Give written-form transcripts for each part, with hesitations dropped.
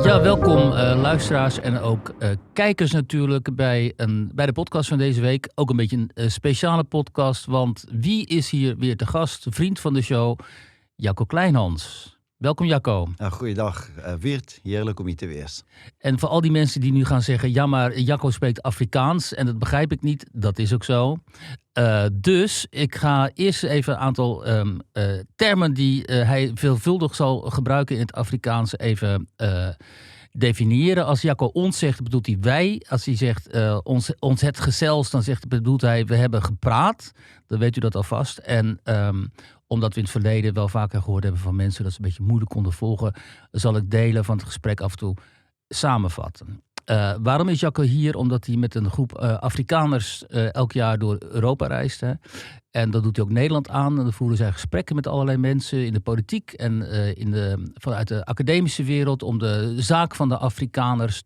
Ja, welkom luisteraars en ook kijkers natuurlijk bij de podcast van deze week. Ook een beetje een speciale podcast, want wie is hier weer te gast? Vriend van de show, Jacco Kleinhans. Welkom Jacco. Goeiedag Weert, heerlijk om je te wees. En voor al die mensen die nu gaan zeggen, ja maar Jacco spreekt Afrikaans en dat begrijp ik niet, dat is ook zo. Dus ik ga eerst even een aantal termen die hij veelvuldig zal gebruiken in het Afrikaans even definiëren. Als Jacco ons zegt, bedoelt hij wij. Als hij zegt ons het gezels, dan bedoelt hij we hebben gepraat. Dan weet u dat alvast. En omdat we in het verleden wel vaker gehoord hebben van mensen dat ze een beetje moeilijk konden volgen, zal ik delen van het gesprek af en toe samenvatten. Waarom is Jacco hier? Omdat hij met een groep Afrikaners elk jaar door Europa reist. Hè? En dat doet hij ook Nederland aan. En dan voeren zij gesprekken met allerlei mensen in de politiek en vanuit de academische wereld om de zaak van de Afrikaners,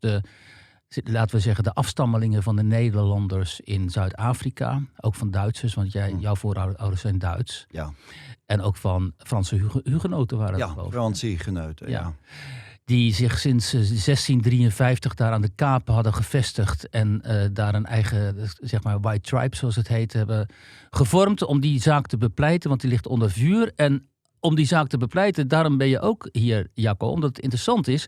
laten we zeggen de afstammelingen van de Nederlanders in Zuid-Afrika. Ook van Duitsers, want jouw voorouders zijn Duits. Ja. En ook van Franse hugenoten waren het. Ja, Franse hugenoten, ja. Die zich sinds 1653 daar aan de Kaap hadden gevestigd en daar een eigen, zeg maar, white tribe zoals het heet, hebben gevormd om die zaak te bepleiten, want die ligt onder vuur. En om die zaak te bepleiten, daarom ben je ook hier, Jacco, omdat het interessant is.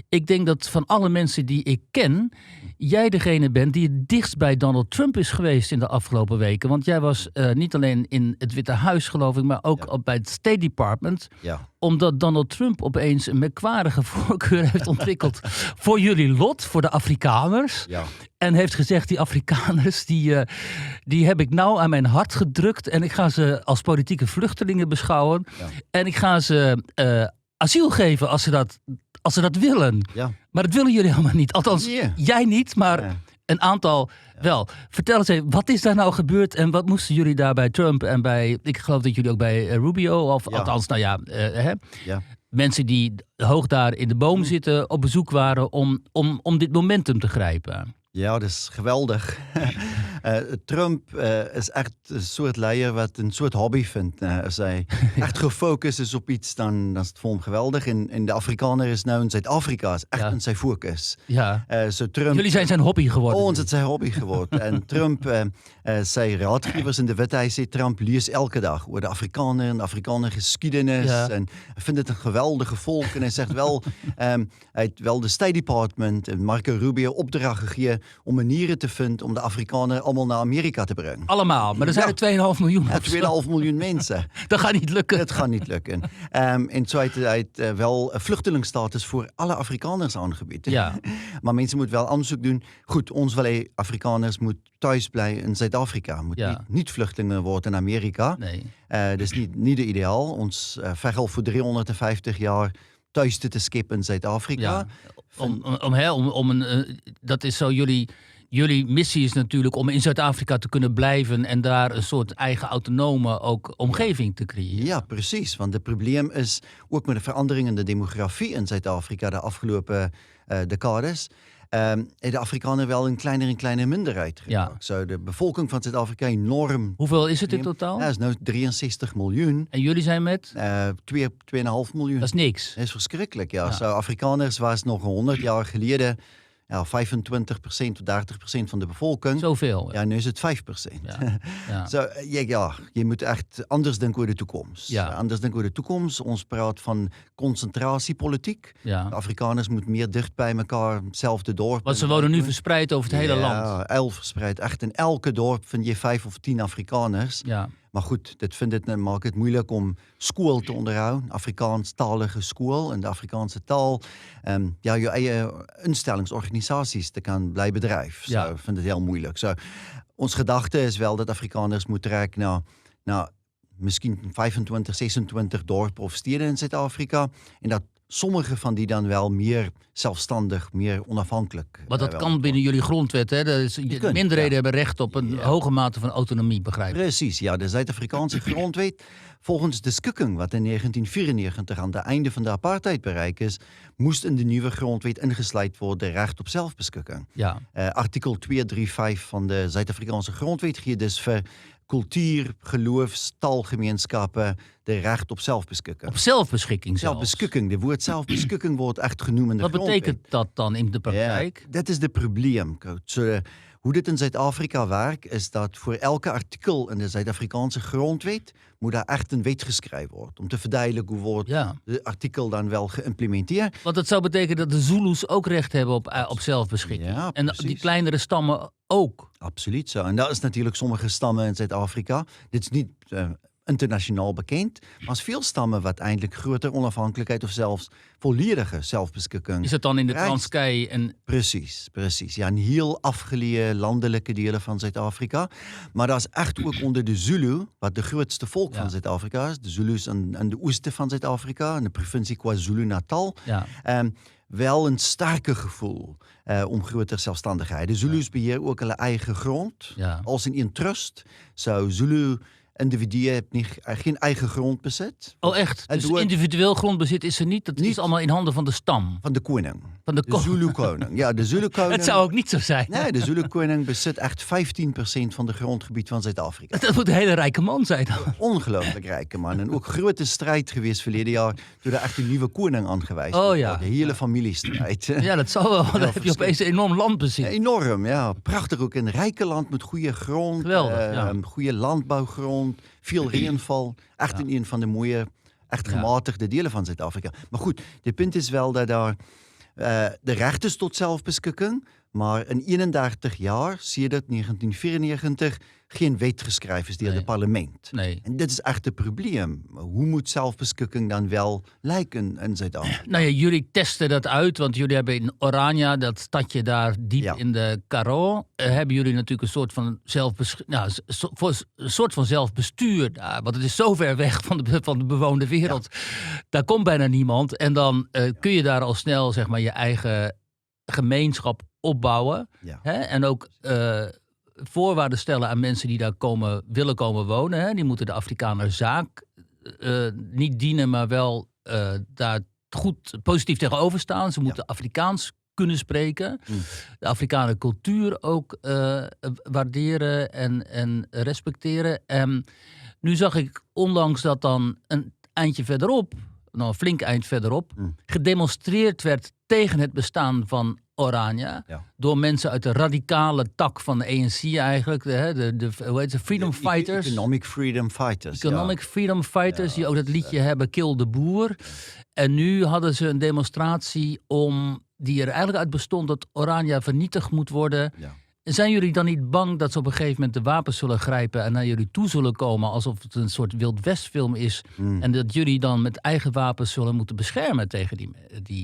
Ik denk dat van alle mensen die ik ken, jij degene bent die het dichtst bij Donald Trump is geweest in de afgelopen weken. Want jij was niet alleen in het Witte Huis, geloof ik, maar ook bij het State Department. Ja. Omdat Donald Trump opeens een merkwaardige voorkeur heeft ontwikkeld voor jullie lot, voor de Afrikaners. Ja. En heeft gezegd, die Afrikaners, die heb ik nou aan mijn hart gedrukt. En ik ga ze als politieke vluchtelingen beschouwen. Ja. En ik ga ze asiel geven als ze dat willen. Ja. Maar dat willen jullie helemaal niet. Althans, jij niet, maar een aantal wel. Vertel eens even, wat is daar nou gebeurd en wat moesten jullie daar bij Trump en bij, ik geloof dat jullie ook bij Rubio, of althans, nou ja, mensen die hoog daar in de boom zitten op bezoek waren om dit momentum te grijpen. Ja, dat is geweldig. Trump is echt een soort leider wat een soort hobby vindt. Als hij echt gefocust is op iets, dan is het voor hem geweldig. En de Afrikaner is nou in Zuid-Afrika, is echt in zijn focus. Ja. Trump, jullie zijn zijn hobby geworden. Ons is zijn hobby geworden. En Trump, zijn raadgevers in de wet, hij zegt, Trump leest elke dag over de Afrikaner en de Afrikaner geschiedenis. Ja. En hij vindt het een geweldige volk. En hij zegt wel, hij heeft wel de State Department en Marco Rubio opdracht gegeven om manieren te vinden om de Afrikaner allemaal naar Amerika te brengen. Allemaal, maar er zijn er 2,5 miljoen. Ja, 2,5 miljoen mensen. Dat gaat niet lukken. Het gaat niet lukken. En zo heeft hij wel vluchtelingstatus voor alle Afrikaners aangebied. Ja. Maar mensen moeten wel onderzoek doen. Goed, ons wel Afrikaners moet thuis blijven in Zuid-Afrika. Moet niet vluchtelingen worden in Amerika. Nee. Dat is niet de ideaal. Ons verhaal voor 350 jaar thuis te skippen in Zuid-Afrika. Ja. Dat is zo jullie missie is natuurlijk om in Zuid-Afrika te kunnen blijven en daar een soort eigen autonome ook omgeving te creëren. Ja, precies. Want het probleem is ook met de verandering in de demografie in Zuid-Afrika de afgelopen decades. De Afrikanen wel een kleine minderheid geraakt. Zo, de bevolking van Zuid-Afrika enorm. Hoeveel is het in totaal? Dat is nu 63 miljoen. En jullie zijn met? 2,5 miljoen. Dat is niks. Dat is verschrikkelijk, ja. Zo, Afrikaners was nog 100 jaar geleden 25% tot 30% van de bevolking. Zoveel. Ja, nu is het 5%. Je moet echt anders denken over de toekomst. Ja. Anders denken over de toekomst. Ons praat van concentratiepolitiek. Ja. De Afrikaners moeten meer dicht bij elkaar, hetzelfde dorp. Want ze wonen nu verspreid over het hele land. Ja, 11 verspreid. Echt in elke dorp vind je 5 of 10 Afrikaners. Ja. Maar goed, maakt het moeilijk om school te onderhouden. Afrikaanstalige school en de Afrikaanse taal. Je eigen instellingsorganisaties te kan blijven bedrijven. Ja. Ik vind het heel moeilijk. Ons gedachte is wel dat Afrikaners moeten trekken naar misschien 25, 26 dorpen of steden in Zuid-Afrika. En dat sommige van die dan wel meer zelfstandig, meer onafhankelijk. Maar dat kan binnen jullie grondwet, hè? Minderheden hebben recht op een hoge mate van autonomie, begrijp ik. Precies, ja. De Zuid-Afrikaanse grondwet, volgens de schikking wat in 1994 aan het einde van de apartheidbereik is, moest in de nieuwe grondwet ingesluit worden recht op zelfbeschikking. Ja. Artikel 235 van de Zuid-Afrikaanse grondwet geeft dus voor cultuur, geloofs, taalgemeenskappe, de recht op zelfbeschikking. Op zelfbeschikking zelfs? Zelfbeschikking, de woord zelfbeschikking wordt echt genoemd in de grondwet. Wat betekent dat dan in de praktijk? Ja, dat is het probleem. Hoe dit in Zuid-Afrika werkt, is dat voor elke artikel in de Zuid-Afrikaanse grondwet moet daar echt een wet geschreven worden. Om te verduidelijken hoe wordt de artikel dan wel geïmplementeerd. Want dat zou betekenen dat de Zulus ook recht hebben op zelfbeschikking. Ja, en die kleinere stammen ook. Absoluut zo. En dat is natuurlijk sommige stammen in Zuid-Afrika. Dit is niet internationaal bekend, maar als veel stammen wat eindelijk grotere onafhankelijkheid of zelfs volledige zelfbeschikking. Is het dan in de Transkei en... Precies. Ja, een heel afgelegen landelijke delen van Zuid-Afrika. Maar dat is echt ook onder de Zulu, wat de grootste volk van Zuid-Afrika is. De Zulus aan de oosten van Zuid-Afrika, in de provincie KwaZulu-Natal. Ja. Wel een sterke gevoel om grotere zelfstandigheid. De Zulus beheren ook hun eigen grond. Ja. Als in trust zou Zulu individuen geen eigen grondbezit. Oh echt? Dus individueel grondbezit is er niet? Dat is allemaal in handen van de stam? Van de koning. Van de Zulu-koning. Ja, de Zulu-koning. Het zou ook niet zo zijn. Nee, de Zulu-koning bezit echt 15% van de grondgebied van Zuid-Afrika. Dat moet een hele rijke man zijn. Ongelooflijk rijke man. En ook grote strijd geweest verleden jaar toen er echt een nieuwe koning aangewezen wordt. Oh ja. De hele familiestrijd. Ja, dat zal wel. Dan heb je opeens een enorm landbezit. Ja, enorm, ja. Prachtig ook. Een rijke land met goede grond. Geweldig, goede landbouwgrond. Veel regenval. Echt in een van de mooie, echt gematigde delen van Zuid-Afrika. Maar goed, het punt is wel dat daar de recht is tot zelfbeschikking, maar in 31 jaar, sedert 1994, geen wet geschreven is door het parlement. Nee. En dit is echt het probleem. Hoe moet zelfbeschikking dan wel lijken in Zuid-Afrika? Nou ja, jullie testen dat uit, want jullie hebben in Orania, dat stadje daar diep in de Karoo, hebben jullie natuurlijk een soort van zelfbestuur. Want het is zo ver weg van de bewoonde wereld. Ja. Daar komt bijna niemand. En dan kun je daar al snel, zeg maar, je eigen gemeenschap opbouwen. Ja. Hè? En ook voorwaarden stellen aan mensen die daar willen komen wonen. Hè? Die moeten de Afrikaner zaak niet dienen, maar wel daar goed positief tegenover staan. Ze moeten Afrikaans kunnen spreken. De Afrikaanse cultuur ook waarderen en respecteren. En nu zag ik onlangs dat dan een eindje verderop, een flink eind verderop, gedemonstreerd werd tegen het bestaan van Orania. Ja. Door mensen uit de radicale tak van de ANC eigenlijk. Hoe heet ze? Freedom Fighters. Economic Freedom Fighters. Economic Freedom Fighters, die ook dat liedje hebben, Kill de Boer. Ja. En nu hadden ze een demonstratie die er eigenlijk uit bestond dat Orania vernietigd moet worden. Ja. Zijn jullie dan niet bang dat ze op een gegeven moment de wapens zullen grijpen en naar jullie toe zullen komen alsof het een soort Wild West-film is en dat jullie dan met eigen wapens zullen moeten beschermen tegen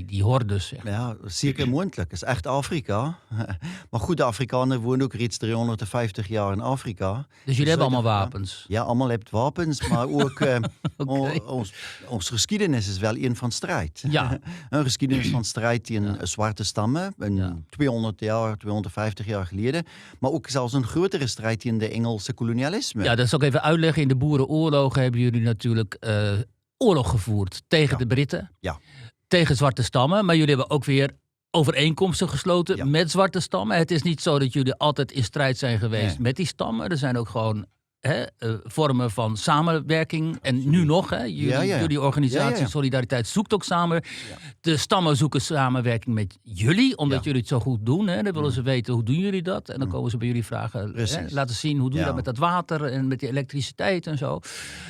die hordes? Zeg. Ja, zeker mogelijk. Het is echt Afrika. Maar goed, de Afrikanen wonen ook reeds 350 jaar in Afrika. Dus jullie hebben allemaal wapens? Ja, allemaal hebben wapens, maar ook ons geschiedenis is wel een van strijd. Ja. Een geschiedenis van strijd in zwarte stammen, 250 jaar geleden. Maar ook zelfs een grotere strijd in de Engelse kolonialisme. Ja, dat zal ik even uitleggen. In de boerenoorlogen hebben jullie natuurlijk oorlog gevoerd tegen de Britten. Ja. Tegen zwarte stammen. Maar jullie hebben ook weer overeenkomsten gesloten met zwarte stammen. Het is niet zo dat jullie altijd in strijd zijn geweest met die stammen. Er zijn ook gewoon vormen van samenwerking. En nu nog, jullie organisatie Solidariteit zoekt ook samen. Ja. De stammen zoeken samenwerking met jullie, omdat jullie het zo goed doen. Hè. Dan willen ze weten, hoe doen jullie dat? En dan komen ze bij jullie vragen, laten zien, hoe doe je dat met dat water en met die elektriciteit en zo.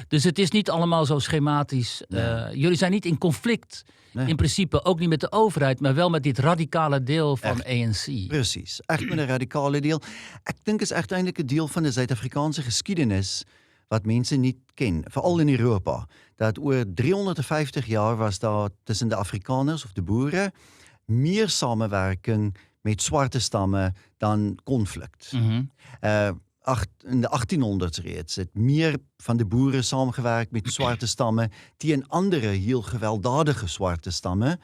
Dus het is niet allemaal zo schematisch. Jullie zijn niet in conflict. Nee. In principe ook niet met de overheid, maar wel met dit radicale deel van ANC. Precies, echt met een radicale deel. Ik denk het is uiteindelijk een deel van de Zuid-Afrikaanse geschiedenis wat mensen niet kennen. Vooral in Europa. Dat over 350 jaar was daar tussen de Afrikaners of de boeren meer samenwerking met zwarte stammen dan conflict. Mm-hmm. In de 1800s reeds het meer van de boeren samengewerkt met zwarte stammen die andere heel gewelddadige zwarte stammen.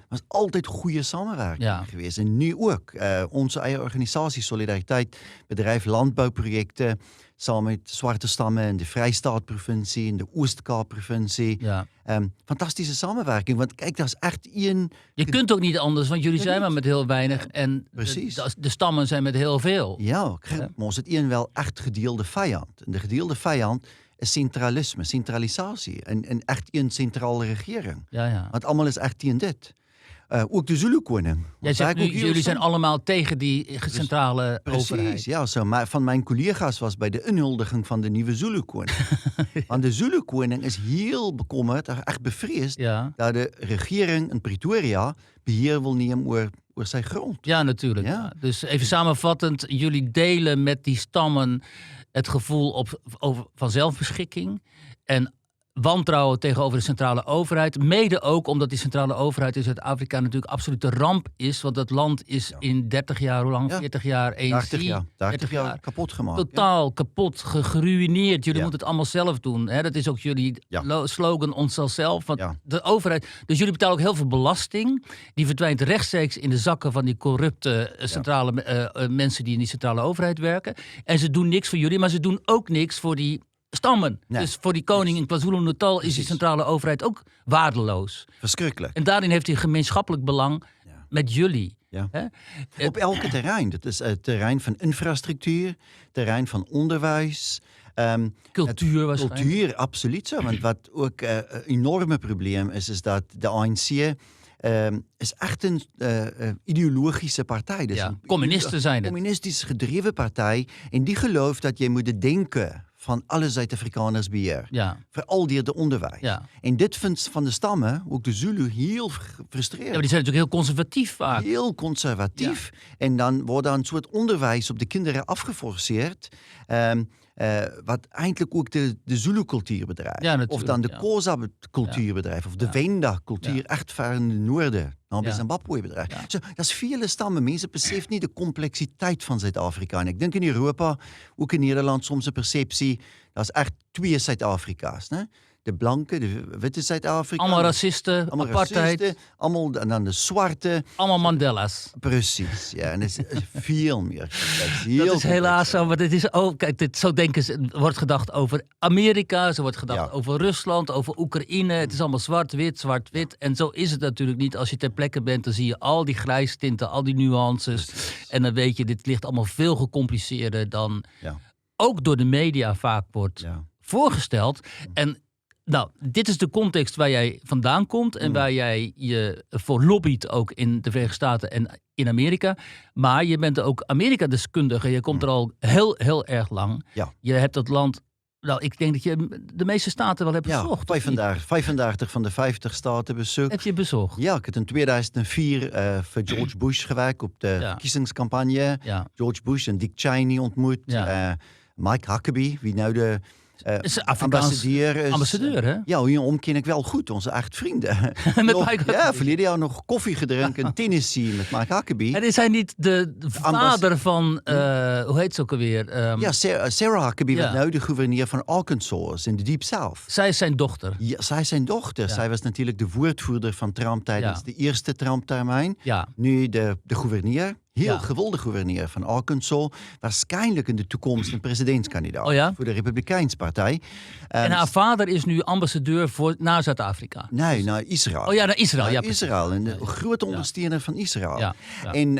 Was altijd goede samenwerking geweest. En nu ook. Onze eigen organisatie Solidariteit bedrijft landbouwprojecten samen met zwarte stammen in de Vrijstaat-provincie, in de Oostkaap-provincie. Ja. Fantastische samenwerking, want kijk, dat is echt één... Je kunt ook niet anders, want jullie zijn maar met heel weinig en de stammen zijn met heel veel. Ja, maar ons het één wel echt gedeelde vijand. En de gedeelde vijand is centralisme, centralisatie en echt één centrale regering. Ja. Want allemaal is echt tegen dit. Ook de Zulu-koning. Jij zegt nu, jullie zijn allemaal tegen die centrale overheid. Precies, ja. Maar van mijn collega's was bij de inhuldiging van de nieuwe Zulu-koning. Want de Zulu-koning is heel bekommerd, echt bevreesd, dat de regering in Pretoria beheer wil nemen over zijn grond. Ja, natuurlijk. Ja. Dus even samenvattend, jullie delen met die stammen het gevoel van zelfbeschikking en wantrouwen tegenover de centrale overheid. Mede ook omdat die centrale overheid in Zuid-Afrika natuurlijk absolute ramp is. Want dat land is in 30 jaar, hoe lang? 40 jaar, 30 jaar kapot gemaakt. Totaal kapot, geruïneerd. Jullie moeten het allemaal zelf doen. Hè? Dat is ook jullie slogan, ons zelf. Want de overheid... Dus jullie betalen ook heel veel belasting. Die verdwijnt rechtstreeks in de zakken van die corrupte centrale mensen die in die centrale overheid werken. En ze doen niks voor jullie, maar ze doen ook niks voor die stammen. Nee. Dus voor die koning in KwaZulu-Natal is die centrale overheid ook waardeloos. Verschrikkelijk. En daarin heeft hij gemeenschappelijk belang met jullie. Ja. Op elke terrein. Dat is het terrein van infrastructuur, terrein van onderwijs. Cultuur waarschijnlijk. Cultuur, absoluut zo. Want wat ook een enorme probleem is dat de ANC... is echt een ideologische partij. Dus communisten zijn het. Communistisch gedreven partij. En die gelooft dat je moet denken van alle Zuid-Afrikaners beheer. Ja. Vooral door de onderwijs. Ja. En dit vindt van de stammen, ook de Zulu, heel frustrerend. Ja, maar die zijn natuurlijk heel conservatief vaak. Heel conservatief. Ja. En dan wordt er een soort onderwijs op de kinderen afgeforceerd. Wat eigenlijk ook de Zulu-cultuur bedrijft. Ja, of dan de Xhosa-cultuur bedrijft. Of de Venda-cultuur, echt ver in het noorden. Nou, bij Zimbabwe bedrijft. Ja. So, dat is vele stammen. Mensen beseffen niet de complexiteit van Zuid-Afrika. En ik denk in Europa, ook in Nederland, soms een perceptie. Dat is echt twee Zuid-Afrika's. Ne? De blanke, de witte Zuid-Afrika. Allemaal racisten, apartheid. En dan de zwarte. Allemaal Mandela's. Precies, ja. En het is veel meer. Dat is helaas zo, maar dit is ook, kijk, zo denken ze, wordt gedacht over Amerika, zo wordt gedacht over Rusland, over Oekraïne. Het is allemaal zwart-wit, zwart-wit. Ja. En zo is het natuurlijk niet. Als je ter plekke bent, dan zie je al die grijstinten, al die nuances. Precies. En dan weet je, dit ligt allemaal veel gecompliceerder dan ook door de media vaak wordt voorgesteld. En nou, dit is de context waar jij vandaan komt en waar jij je voor lobbyt ook in de Verenigde Staten en in Amerika. Maar je bent ook Amerika-deskundige. Je komt er al heel, heel erg lang. Ja. Je hebt dat land... Nou, ik denk dat je de meeste staten wel hebt bezocht. 35 van de 50 staten bezocht. Heb je bezocht? Ja, ik heb in 2004 voor George Bush gewerkt op de verkiezingscampagne. Ja. George Bush en Dick Cheney ontmoet. Ja. Mike Huckabee, wie nou de... ambassadeur, hè? Ja, hierom ken ik wel goed, onze echt vrienden. Verleden jaar nog koffie gedronken in Tennessee met Mike Huckabee. En is hij niet de vader van, hoe heet ze ook alweer? Sarah Huckabee, wat nu de gouverneur van Arkansas in de Deep South. Zij is zijn dochter. Ja, zij is zijn dochter. Ja. Zij was natuurlijk de woordvoerder van Trump tijdens de eerste Trump-termijn. Ja. Nu de gouverneur. Heel gewilde gouverneur van Arkansas. Waarschijnlijk in de toekomst een presidentskandidaat voor de Republikeinse partij. En haar vader is nu ambassadeur naar Zuid-Afrika. Nee, naar Israël. Oh ja, naar Israël. Naar Israël. En de grote ondersteuner van Israël. Ja. Ja. En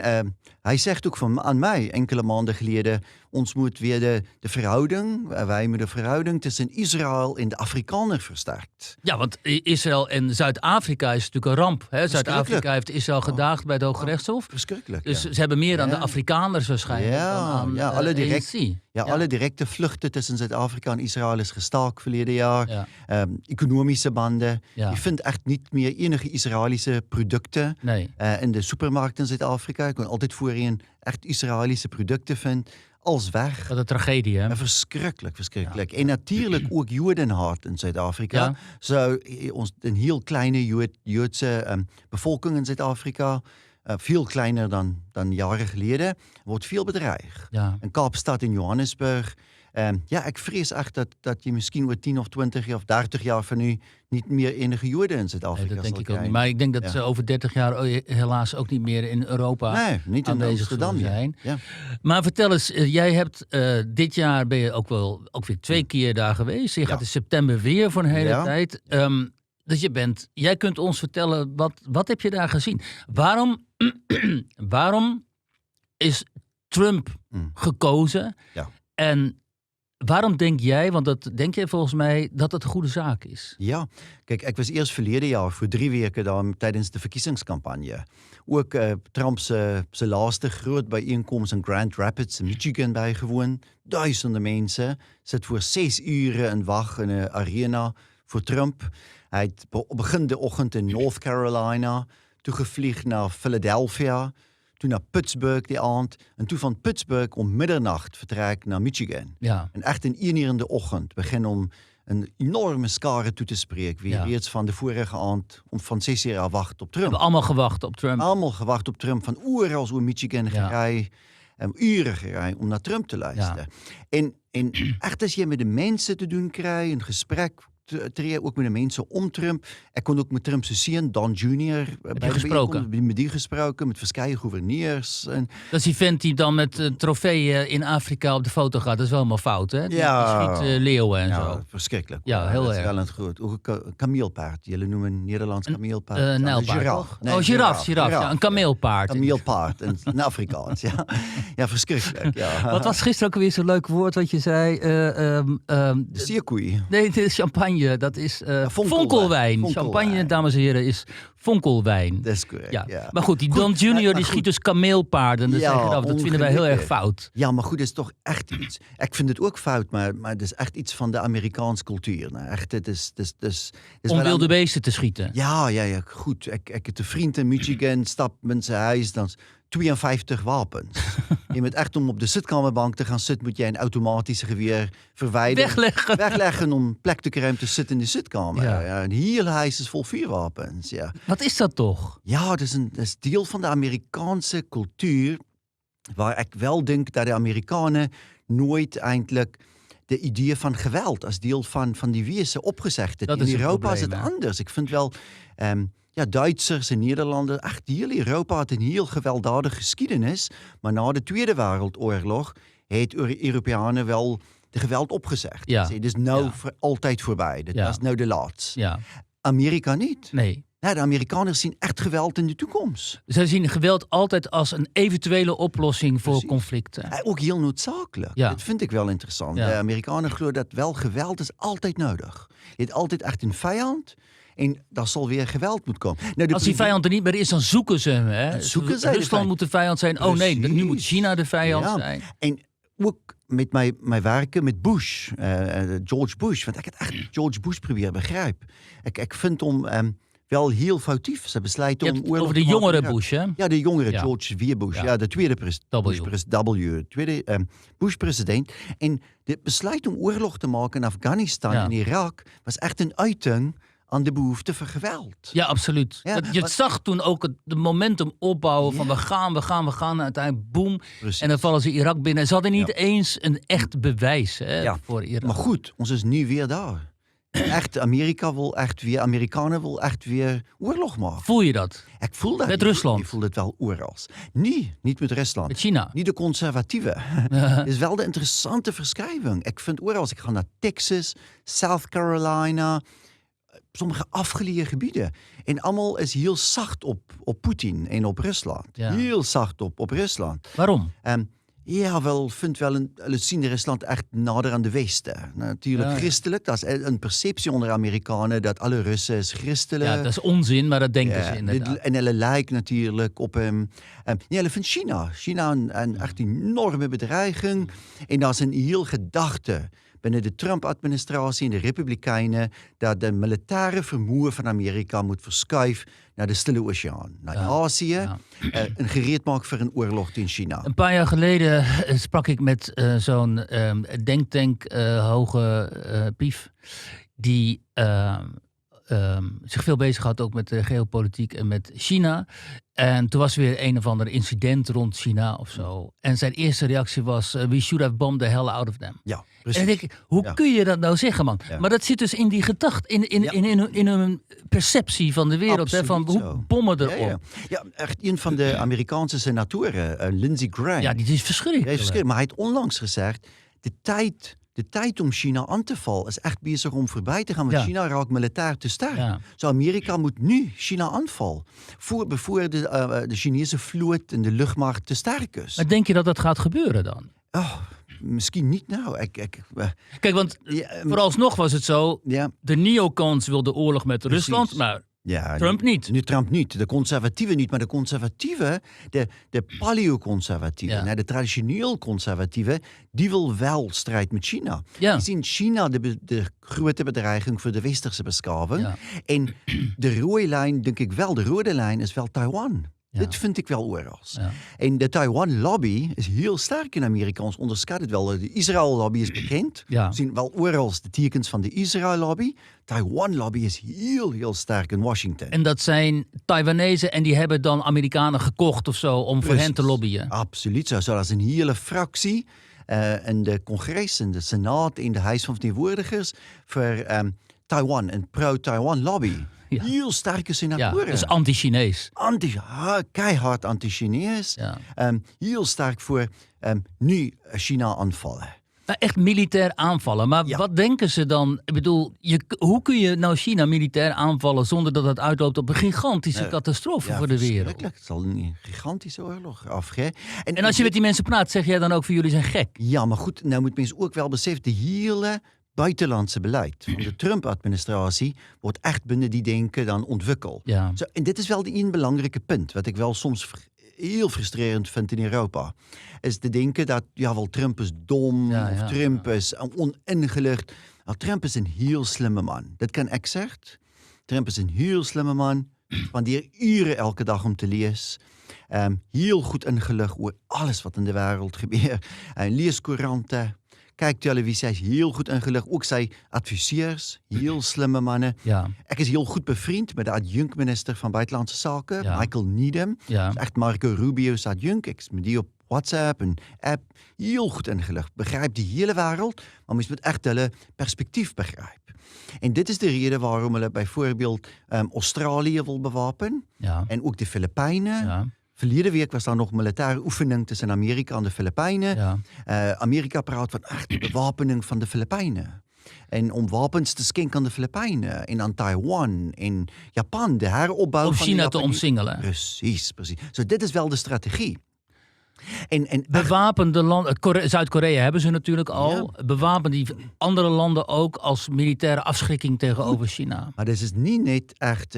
hij zegt ook aan mij enkele maanden geleden... ons moet weer de verhouding... wij moeten de verhouding tussen Israël en de Afrikaner versterkt. Ja, want Israël en Zuid-Afrika is natuurlijk een ramp. Zuid-Afrika heeft Israël gedaagd bij het Hoge Rechtshof. Verschrikkelijk. Dus ze hebben meer aan de Afrikaners waarschijnlijk dan aan alle directe vluchten tussen Zuid-Afrika en Israël is gestaakt verleden jaar. Ja. Economische banden. Ja. Je vindt echt niet meer enige Israëlische producten in de supermarkt in Zuid-Afrika. Je kon altijd voorheen echt Israëlische producten vinden. Als weg. Wat een tragedie, hè? Verschrikkelijk. Ja. En natuurlijk ook Jodenhaat in Zuid-Afrika. Ja. Zo, een heel kleine Joodse bevolking in Zuid-Afrika... veel kleiner dan jaren geleden, wordt veel bedreigd. Ja. In Kaapstad, in Johannesburg, Ik vrees echt dat je misschien over 10 of 20 of 30 jaar van nu niet meer enige Joden in Zuid-Afrika dat denk ik krijgen. ook niet. Maar ik denk dat ze over 30 jaar helaas ook niet meer in Europa niet in Amsterdam zijn. Ja. Maar vertel eens, jij hebt dit jaar ben je ook weer 2 keer daar geweest. Je gaat in september weer voor een hele tijd. Dus jij kunt ons vertellen, wat heb je daar gezien? Waarom is Trump gekozen? Ja. En waarom denk jij, want dat denk jij volgens mij, dat het een goede zaak is? Ja, kijk, ik was eerst verleden jaar voor 3 weken daar tijdens de verkiezingscampagne. Ook Trump zijn laatste groot bijeenkomst in Grand Rapids in Michigan bijgewoond. Duizenden mensen zitten voor 6 uur en wacht in een arena voor Trump. Hij begint de ochtend in North Carolina, toen gevliegd naar Philadelphia, toen naar Pittsburgh die avond. En toen van Pittsburgh om middernacht vertrek naar Michigan. Ja. En echt in 1 uur in de ochtend begin om een enorme skare toe te spreken. Wie reeds van de vorige avond om van 6 uur wacht op Trump. We hebben allemaal gewacht op Trump. Allemaal gewacht op Trump. Van uren als over Michigan gerij. Uren gerij om naar Trump te luisteren. Ja. En echt als je met de mensen te doen krijgt, een gesprek ook met de mensen om Trump. Ik kon ook met Trump zien, Don Jr. Met die gesproken, met verschillende gouverneurs. En dat is die vent die dan met trofeeën in Afrika op de foto gaat. Dat is wel helemaal fout, hè? Die schiet leeuwen en zo. Verschrikkelijk. Ja, heel erg. Dat is wel een groot. Ook een kameelpaard. Jullie noemen Nederlands kameelpaard. Nijlpaard. Giraf. Ja, een kameelpaard. Kameelpaard, in Afrikaans, Ja, verschrikkelijk. Ja. Wat was gisteren ook weer zo'n leuk woord wat je zei? De sierkoei. Nee, de champagne. Dat is fonkelwijn. Champagne, dames en heren, is fonkelwijn. Dat is correct, ja. Maar goed, die Don Jr. die schiet dus kameelpaarden. Dat vinden wij heel erg fout. Ja, maar goed, het is toch echt iets. Ik vind het ook fout, maar het is echt iets van de Amerikaanse cultuur. Nou, echt, het is om wilde beesten te schieten. Ja, goed. Ik heb een vriend in Michigan, stap met zijn huis, dan 52 wapens. Je moet echt om op de zitkamerbank te gaan zitten, moet jij een automatische geweer verwijderen. Wegleggen om plek te krijgen te zitten in de zitkamer. Ja, een heel huis is vol vuurwapens. Ja. Wat is dat toch? Ja, dat is deel van de Amerikaanse cultuur, waar ik wel denk dat de Amerikanen nooit eindelijk de idee van geweld als deel van die wezen opgezegd hebben. In Europa is het anders. Ik vind wel Duitsers en Nederlanders, echt heel Europa had een heel gewelddadige geschiedenis. Maar na de Tweede Wereldoorlog heeft Europeanen wel de geweld opgezegd. Ja. Het is nou altijd voorbij. Dat was nou de laatste. Ja. Amerika niet. Nee. Ja, de Amerikanen zien echt geweld in de toekomst. Ze zien geweld altijd als een eventuele oplossing voor conflicten. Ook heel noodzakelijk. Ja. Dat vind ik wel interessant. Ja. De Amerikanen geloven dat wel geweld is altijd nodig. Je hebt altijd echt een vijand. En daar zal weer geweld moeten komen. Nou, als die vijand er niet meer is, dan zoeken ze hem. Hè? Rusland moet de vijand zijn. Precies. Oh nee, nu moet China de vijand zijn. En ook met mijn werken met Bush, George Bush. Want ik heb echt George Bush proberen begrijpen. Ik vind hem wel heel foutief. Ze besluiten om oorlog over de jongere Bush, hè? Ja, de jongere George W. Bush. Ja, de tweede Bush-president. En de besluit om oorlog te maken in Afghanistan en Irak was echt een uiting aan de behoefte voor geweld. Ja, absoluut. Ja, je zag toen ook het momentum opbouwen van we gaan. En uiteindelijk boem. Precies. En dan vallen ze Irak binnen. Ze hadden niet eens een echt bewijs voor Irak. Maar goed, ons is nu weer daar. Echt, Amerikanen wil echt weer oorlog maken. Voel je dat? Ik voel dat. Met Rusland? Ik voel het wel oorlogs. Nee, niet met Rusland. Met China? Niet de conservatieven. Het is wel de interessante verschrijving. Ik vind oorlogs. Ik ga naar Texas, South Carolina, sommige afgelegen gebieden. En allemaal is heel zacht op Poetin en op Rusland. Ja. Heel zacht op Rusland. Waarom? Vindt wel zien Rusland echt nader aan de Westen. Natuurlijk christelijk. Dat is een perceptie onder Amerikanen dat alle Russen is christelijk. Ja, dat is onzin, maar dat denken ze inderdaad. En hulle lijkt natuurlijk op hem. Hulle vindt China. China een echt enorme bedreiging. En dat is een heel gedachte binnen de Trump-administratie en de Republikeinen dat de militaire vermoë van Amerika moet verschuiven naar de Stille Oceaan, naar Azië, en gereed maken voor een oorlog in China. Een paar jaar geleden sprak ik met zo'n denktank hoge pief die zich veel bezighoudt ook met de geopolitiek en met China. En toen was er weer een of ander incident rond China of zo. En zijn eerste reactie was, we should have bombed the hell out of them. Ja, precies. En dan denk ik, hoe kun je dat nou zeggen, man? Ja. Maar dat zit dus in die gedachte, in hun perceptie van de wereld. Hè, van hoe bommen erop. Ja, echt een van de Amerikaanse senatoren, Lindsey Graham. Ja, die is verschrikkelijk. Maar hij heeft onlangs gezegd, de tijd om China aan te vallen is echt bezig om voorbij te gaan. Want China raakt militair te sterk. Ja. Dus Amerika moet nu China aanvallen. Voor de Chinese vloot en de luchtmacht te sterk is. Maar denk je dat dat gaat gebeuren dan? Oh, misschien niet nou. Kijk, want vooralsnog was het zo. De neocons wilden oorlog met Rusland, maar Trump niet. Nu Trump niet. De conservatieven niet. Maar de conservatieven, de paleo-conservatieven, de traditioneel conservatieven, die wil wel strijd met China. Ja. Die zien China de grote bedreiging voor de westerse beschaving. Ja. En de rode lijn, denk ik wel, de rode lijn is wel Taiwan. Ja. Dit vind ik wel oorlogs. Ja. En de Taiwan-lobby is heel sterk in Amerika. Ons onderschat het wel. De Israël-lobby is bekend. Ja. We zien wel oorlogs de tekens van de Israël-lobby. Taiwan-lobby is heel sterk in Washington. En dat zijn Taiwanese en die hebben dan Amerikanen gekocht of zo om voor hen te lobbyen? Absoluut zo. Zoals een hele fractie in de congres, in de senaat, in de Huis van Vertegenwoordigers voor Taiwan, een pro-Taiwan-lobby. Ja. Heel sterke senatoren. Ja, dus anti-Chinees. Keihard anti-Chinees. Ja. Heel sterk voor nu China aanvallen. Maar echt militair aanvallen. Maar wat denken ze dan? Ik bedoel, hoe kun je nou China militair aanvallen zonder dat het uitloopt op een gigantische catastrofe voor de wereld? Het zal een gigantische oorlog afgaan. En als je met die mensen praat, zeg jij dan ook voor jullie zijn gek? Ja, maar goed, nou moet mensen ook wel beseffen, de hele buitenlandse beleid van de Trump-administratie wordt echt binnen die denken dan ontwikkeld. Ja. En dit is wel een belangrijke punt, wat ik wel soms heel frustrerend vind in Europa. Is te denken dat, Trump is dom, of Trump is oningelicht. Nou, Trump is een heel slimme man. Dat kan ik zeggen. Trump is een heel slimme man. Spandeer uren elke dag om te lezen. Heel goed ingelicht over alles wat in de wereld gebeurt. Lees couranten. Kijk televisie, hij is heel goed ingelicht. Ook zijn adviseurs, heel slimme mannen. Ja. Ik is heel goed bevriend met de adjunct-minister van Buitenlandse Zaken, Michael Needham. Ja. Dus echt Marco Rubio's adjunct. Ik is met die op WhatsApp en app heel goed ingelicht. Begrijpt die hele wereld, maar moet echt hele perspectief begrijpen. En dit is de reden waarom we bijvoorbeeld Australië wil bewapenen. Ja. En ook de Filipijnen. Ja. Verleden week was daar nog militaire oefening tussen Amerika en de Filipijnen. Ja. Amerika praat van de bewapening van de Filipijnen. En om wapens te schenken aan de Filipijnen. En aan Taiwan. En Japan, de heropbouw om van China te omsingelen. Precies. Dus dit is wel de strategie. En bewapende landen, Zuid-Korea hebben ze natuurlijk al. Ja. Bewapen die andere landen ook als militaire afschrikking tegenover China. Maar dit is niet net echt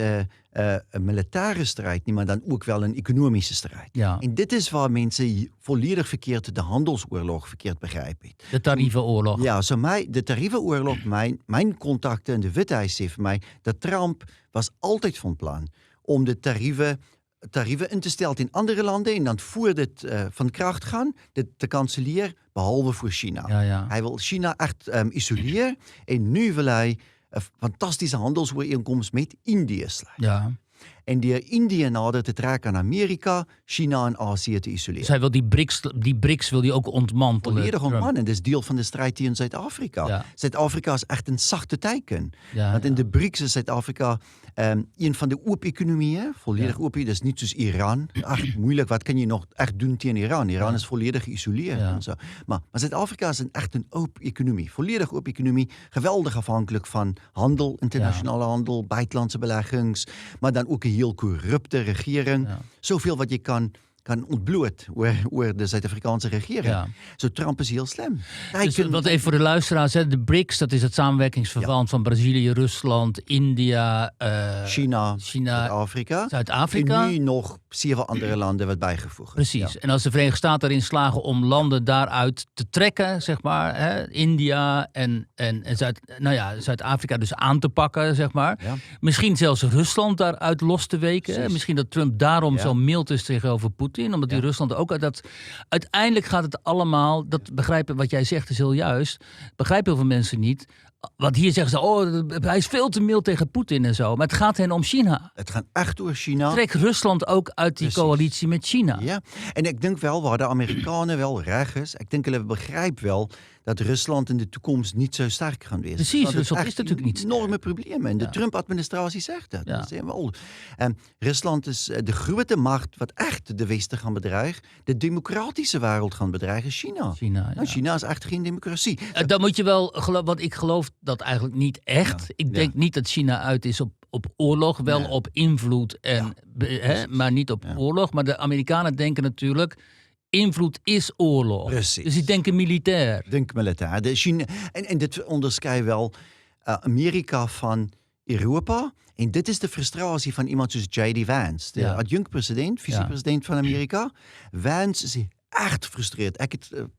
een militaire strijd, maar dan ook wel een economische strijd. Ja. En dit is waar mensen volledig verkeerd de handelsoorlog verkeerd begrijpen. De tarievenoorlog. Ja, de tarievenoorlog, mijn contacten in de Witte Huis zei voor mij, dat Trump was altijd van plan om de tarieven in te stellen in andere landen en dan voor dit van kracht gaan, dit te cancelleren, behalve voor China. Ja, ja. Hij wil China echt isoleren en nu wil hij een fantastische handelsovereenkomst met Indië sluiten. Ja. En die Indië nader te trekken aan Amerika, China en Azië te isoleren. Dus hij wil die BRICS wil hij ook ontmantelen. Volledig ontmantelen. Dat is deel van de strijd hier in Zuid-Afrika. Ja. Zuid-Afrika is echt een zachte teken. Ja, want in de BRICS is Zuid-Afrika een van de open-economieën. Volledig open. Dat is niet zoals Iran. Echt moeilijk. Wat kan je nog echt doen tegen Iran? Iran is volledig geïsoleerd. Ja. En zo. Maar Zuid-Afrika is echt een open economie. Volledig open economie. Geweldig afhankelijk van handel, internationale handel, buitenlandse beleggings. Maar dan ook een heel corrupte regering. Ja. Zoveel wat je kan ontbloot over de Zuid-Afrikaanse regering. Ja. Zo Trump is heel slim. Dus, wat even voor de luisteraars, de BRICS, dat is het samenwerkingsverband van Brazilië, Rusland, India, China, Zuid-Afrika. En nu nog 7 andere landen wat bijgevoegd. Precies. Ja. En als de Verenigde Staten erin slagen om landen daaruit te trekken, zeg maar, India en Zuid-Afrika dus aan te pakken, zeg maar. Ja. Misschien zelfs Rusland daaruit los te weken. Misschien dat Trump daarom zo mild is tegenover Poetin. Omdat die Rusland ook uiteindelijk gaat het allemaal, dat begrijpen wat jij zegt is heel juist, begrijpen heel veel mensen niet. Want hier zeggen ze, hij is veel te mild tegen Poetin en zo. Maar het gaat hen om China. Het gaat echt door China. Trek Rusland ook uit die coalitie met China. Ja, en ik denk wel, waar de Amerikanen wel recht is. Ik denk hulle begrijp wel dat Rusland in de toekomst niet zo sterk gaan wezen. Precies, Rusland is natuurlijk niet enorme problemen. En de Trump-administratie zegt dat. Ja. Dat is wel. Rusland is de grote macht wat echt de Westen gaan bedreigen. De democratische wereld gaan bedreigen, China. China is echt geen democratie. Dan moet je wel geloven, want ik geloof dat eigenlijk niet echt. Ik denk niet dat China uit is op oorlog, wel op invloed, maar niet op oorlog. Maar de Amerikanen denken natuurlijk, invloed is oorlog. Precies. Dus die denken militair. En dit onderscheidt wel Amerika van Europa. En dit is de frustratie van iemand zoals J.D. Vance, de adjunct-president, vicepresident van Amerika. Vance is echt gefrustreerd. Ik heb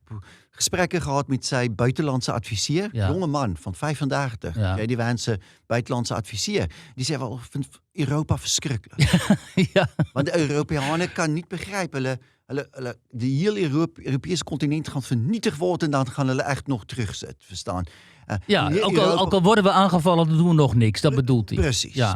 gesprekken gehad met zijn buitenlandse adviseur, jonge man van 35, J.D. Vance, buitenlandse adviseur. Die zei wel, ik vind Europa verschrikkelijk. Want de Europeanen kan niet begrijpen, de hele Europese continent gaan vernietigd worden en dan gaan hulle echt nog terugzetten, verstaan? Ook al worden we aangevallen, dan doen we nog niks. Dat bedoelt hij.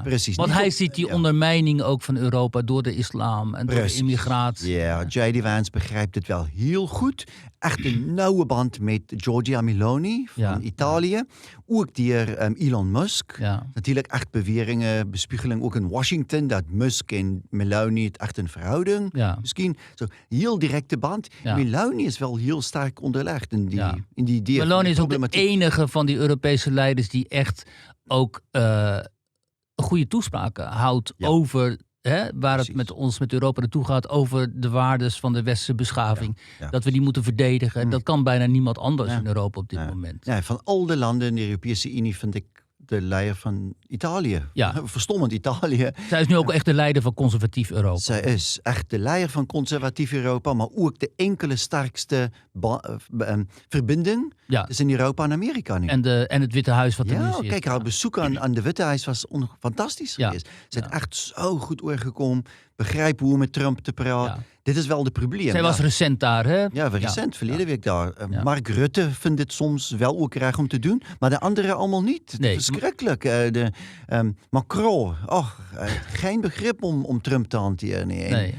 Precies. Want hij ziet die ondermijning ook van Europa door de islam en door de immigratie. Ja, J.D. Vance begrijpt het wel heel goed. Echt een nauwe band met Giorgia Meloni van Italië. Ook die Elon Musk. Natuurlijk echt beweringen, bespiegeling ook in Washington, dat Musk en Meloni het echt een verhouding. Misschien zo heel directe band. Meloni is wel heel sterk onderlegd in die idee. Meloni is ook de enige van die Europese leiders die echt ook goede toespraken houdt over waar het met Europa naartoe gaat, over de waardes van de westerse beschaving. Dat we die moeten verdedigen. Dat kan bijna niemand anders in Europa op dit moment. Ja, van al de landen in de Europese Unie vind ik de leider van Italië. Verstommend Italië. Zij is nu ook echt de leider van conservatief Europa. Zij is echt de leider van conservatief Europa, maar ook de enkele sterkste verbinding is in Europa en Amerika nu. En het Witte Huis wat er nu zit. Kijk, haar bezoek aan de Witte Huis was fantastisch geweest. Ze is echt zo goed doorgekomen. Begrijp hoe met Trump te praten. Dit is wel de probleem. Zij was recent daar, hè? Ja, recent, verleden week daar. Mark Rutte vindt het soms wel ook recht om te doen, maar de anderen allemaal niet. Nee. Verschrikkelijk. Macron, geen begrip om Trump te hanteren. Nee.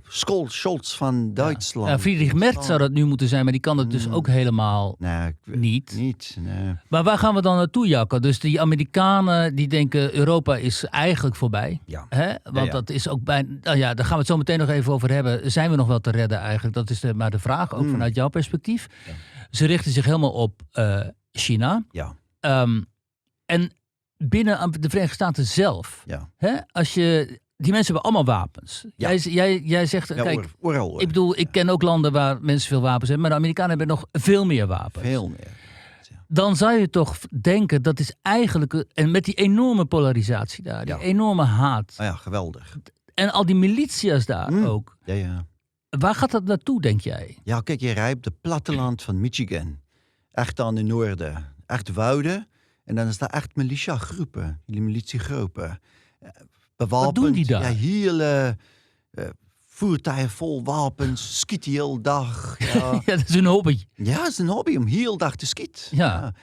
Scholz van Duitsland. Friedrich Merz zou dat nu moeten zijn, maar die kan het dus ook helemaal niet. Nee. Maar waar gaan we dan naartoe, Jacco? Dus die Amerikanen die denken Europa is eigenlijk voorbij. Want dat is ook bijna... daar gaan we het zo meteen nog even over hebben. Zijn we nog wel te redden eigenlijk? Dat is maar de vraag, ook vanuit jouw perspectief. Ze richten zich helemaal op China. En binnen de Verenigde Staten zelf. Als je... Die mensen hebben allemaal wapens. Jij zegt, kijk, ik bedoel, ik ken ook landen waar mensen veel wapens hebben, maar de Amerikanen hebben nog veel meer wapens. Veel meer. Dan zou je toch denken, dat is eigenlijk, en met die enorme polarisatie daar, die enorme haat. Geweldig. En al die militia's daar ook. Ja. Waar gaat dat naartoe, denk jij? Ja, kijk, je rijdt op het platteland van Michigan. Echt aan de noorden. Echt wouden. En dan is daar echt militiagroepen. Die militiegroepen. Bewapend, wat doen die daar? Hele voertuigen vol wapens, schieten de hele dag. Dat is een hobby. Ja, het is een hobby om heel dag te schieten.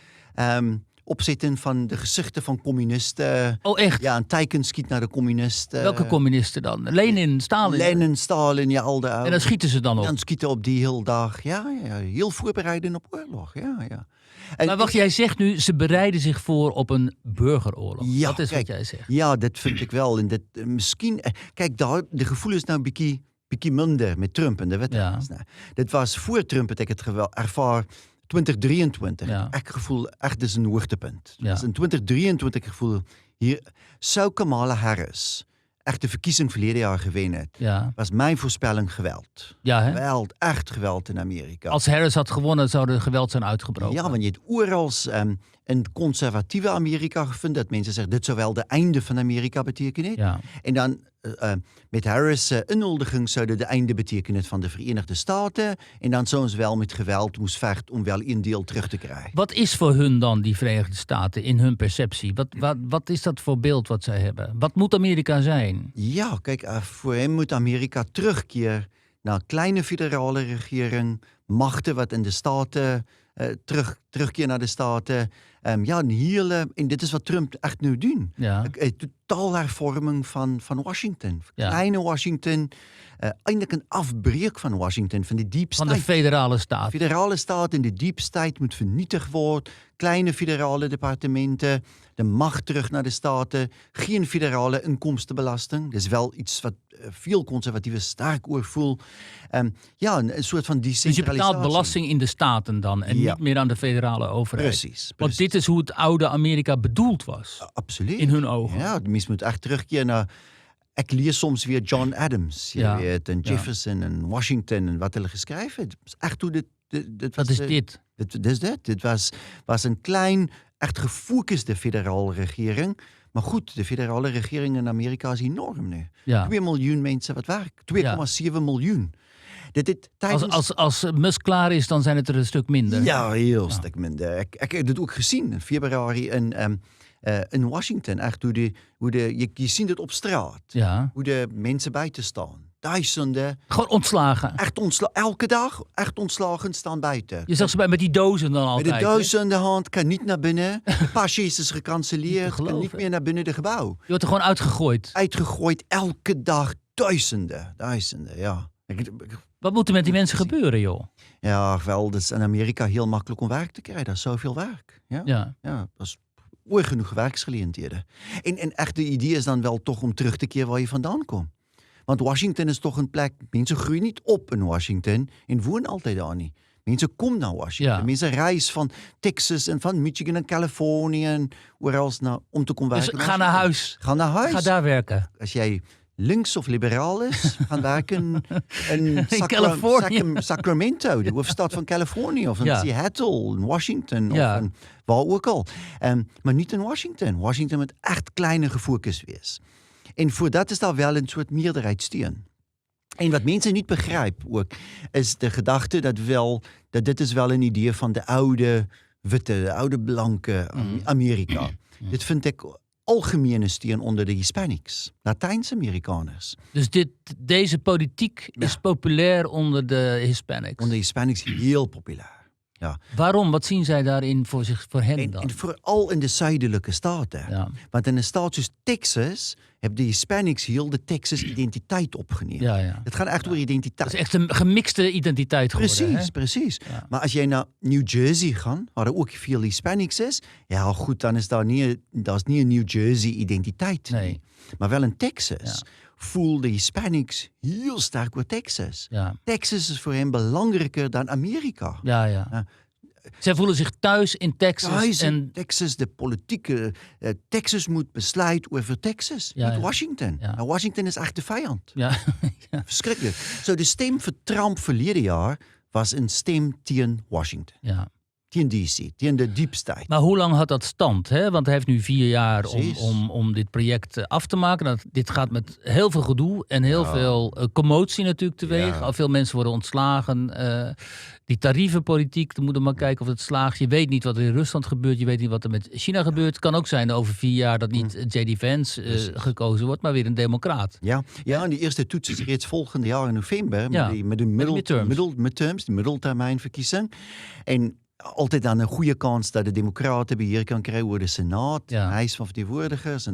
Opzetten van de gezichten van communisten. Oh, echt? Ja, een teken schiet naar de communisten. Welke communisten dan? Lenin, Stalin, al de oude. En dan schieten ze dan op? Dan schieten op die hele dag. Ja, heel voorbereiden op oorlog. Ja. Maar wacht, jij zegt nu, ze bereiden zich voor op een burgeroorlog. Ja, dat is wat jij zegt. Ja, dat vind ik wel. En misschien, kijk, de gevoel is nou een beetje minder met Trump en de wetgeving. Nou, dit was voor Trump, dat ik het ervaar 2023. Echt gevoel, echt is een hoogtepunt. Dus in 2023 gevoel, hier zou Kamala Harris echt de verkiezing verleden jaar gewinnen. Was mijn voorspelling geweld. Geweld, echt geweld in Amerika. Als Harris had gewonnen, zou er geweld zijn uitgebroken. Ja, want je het oorals in conservatieve Amerika gevonden dat mensen zeggen, dit zou wel de einde van Amerika betekenen. En dan met Harris' inhuldiging zouden de einde betekenen van de Verenigde Staten. En dan zouden ze wel met geweld moest vechten om wel een deel terug te krijgen. Wat is voor hun dan die Verenigde Staten in hun perceptie? Wat is dat voor beeld wat zij hebben? Wat moet Amerika zijn? Ja, kijk, voor hem moet Amerika terugkeren naar een kleine federale regering, machten wat in de Staten terugkeer naar de Staten. En dit is wat Trump echt nu doet. Ja. Totaal hervorming van Washington. Ja. Kleine Washington. Eindelijk een afbreuk van Washington, van de deep state. Van de federale staat. De federale staat en de deep state moet vernietigd worden. Kleine federale departementen. De macht terug naar de staten. Geen federale inkomstenbelasting. Dat is wel iets wat veel conservatieven sterk oorvoel. Een soort van decentralisatie. Dus je betaalt belasting in de staten dan en niet meer aan de federale overheid. Precies. Want dit is hoe het oude Amerika bedoeld was. Absoluut. In hun ogen. Ja, de mensen moeten echt terugkeren naar... Ik lees soms weer John Adams, en Jefferson en Washington en wat hulle geschreven het. Echt hoe dit was... Wat is dit? Dit was een klein, echt gefocuste federale regering. Maar goed, de federale regering in Amerika is enorm nu. Ja. 2 miljoen mensen wat werk. 2,7 miljoen. Als Musk klaar is, dan zijn het er een stuk minder. Ja, heel stuk minder. Ik heb dit ook gezien in februari in Washington. Echt je ziet het op straat. Ja. Hoe de mensen buiten staan. Duizenden. Gewoon ontslagen. Echt elke dag, echt ontslagen, staan buiten. Je zag ze met die dozen dan altijd. Met de dozen in de hand, kan niet naar binnen. De pasjes is gecanceleerd, kan niet meer naar binnen de gebouw. Je wordt er gewoon uitgegooid. Uitgegooid, elke dag, duizenden, ja. Wat moet er met die mensen gebeuren, joh? Ja, wel, dat is in Amerika heel makkelijk om werk te krijgen. Dat is zoveel werk. Ja, dat is genoeg werksgelegenheden. En echt de idee is dan wel toch om terug te keren waar je vandaan komt. Want Washington is toch een plek... Mensen groeien niet op in Washington en wonen altijd daar niet. Mensen komen naar Washington. Ja. Mensen reizen van Texas en van Michigan en Californië en overal om te komen werken. Dus ga naar huis. Ga naar huis. Ga daar werken. Als jij links of liberaal is, gaan werken in Sacramento, de hoofdstad van Californië, of in Seattle, in Washington, of in waar ook al. Maar niet in Washington. Washington moet echt kleiner gefocust wees. En voor dat is daar wel een soort meerderheidssteun. En wat mensen niet begrijpen ook, is de gedachte dat dit is wel een idee van de oude witte, de oude blanke Amerika. Dit vind ik algemene steun onder de Hispanics, Latijns-Amerikaners. Dus deze politiek is populair onder de Hispanics? Onder de Hispanics heel populair. Ja. Waarom? Wat zien zij daarin voor hen dan? En vooral in de zuidelijke staten. Ja. Want in een staat zoals Texas hebben de Hispanics heel de Texas-identiteit opgenomen. Ja. Het gaat echt over identiteit. Het is echt een gemixte identiteit geworden. Precies. Ja. Maar als jij naar New Jersey gaat, waar er ook veel Hispanics is, ja goed, dan is daar niet een New Jersey-identiteit. Nee. Maar wel in Texas voelen de Hispanics heel sterk voor Texas. Ja. Texas is voor hen belangrijker dan Amerika. Ja. Zij voelen zich thuis in Texas. Texas, de politieke... Texas moet besluiten over Texas, niet Washington. Ja. Nou, Washington is echt de vijand. Ja. Verschrikkelijk. Zo de stem voor Trump verleden jaar was een stem tegen Washington. Ja. Tegen DC, tegen de deep state. Maar hoe lang had dat stand? Hè? Want hij heeft nu 4 jaar om dit project af te maken. Dit gaat met heel veel gedoe en heel veel commotie natuurlijk teweeg. Ja. Al veel mensen worden ontslagen. Die tarievenpolitiek, dan moet je maar kijken of het slaagt. Je weet niet wat er in Rusland gebeurt. Je weet niet wat er met China gebeurt. Het kan ook zijn over 4 jaar dat niet J.D. Vance gekozen wordt, maar weer een democraat. Ja, en die eerste toets is reeds volgend jaar in november. Met de midterms, de middeltermijnverkiezing. En altijd dan een goede kans dat de democraten beheer kan krijgen over de Senaat, het Huis van Vertegenwoordigers. En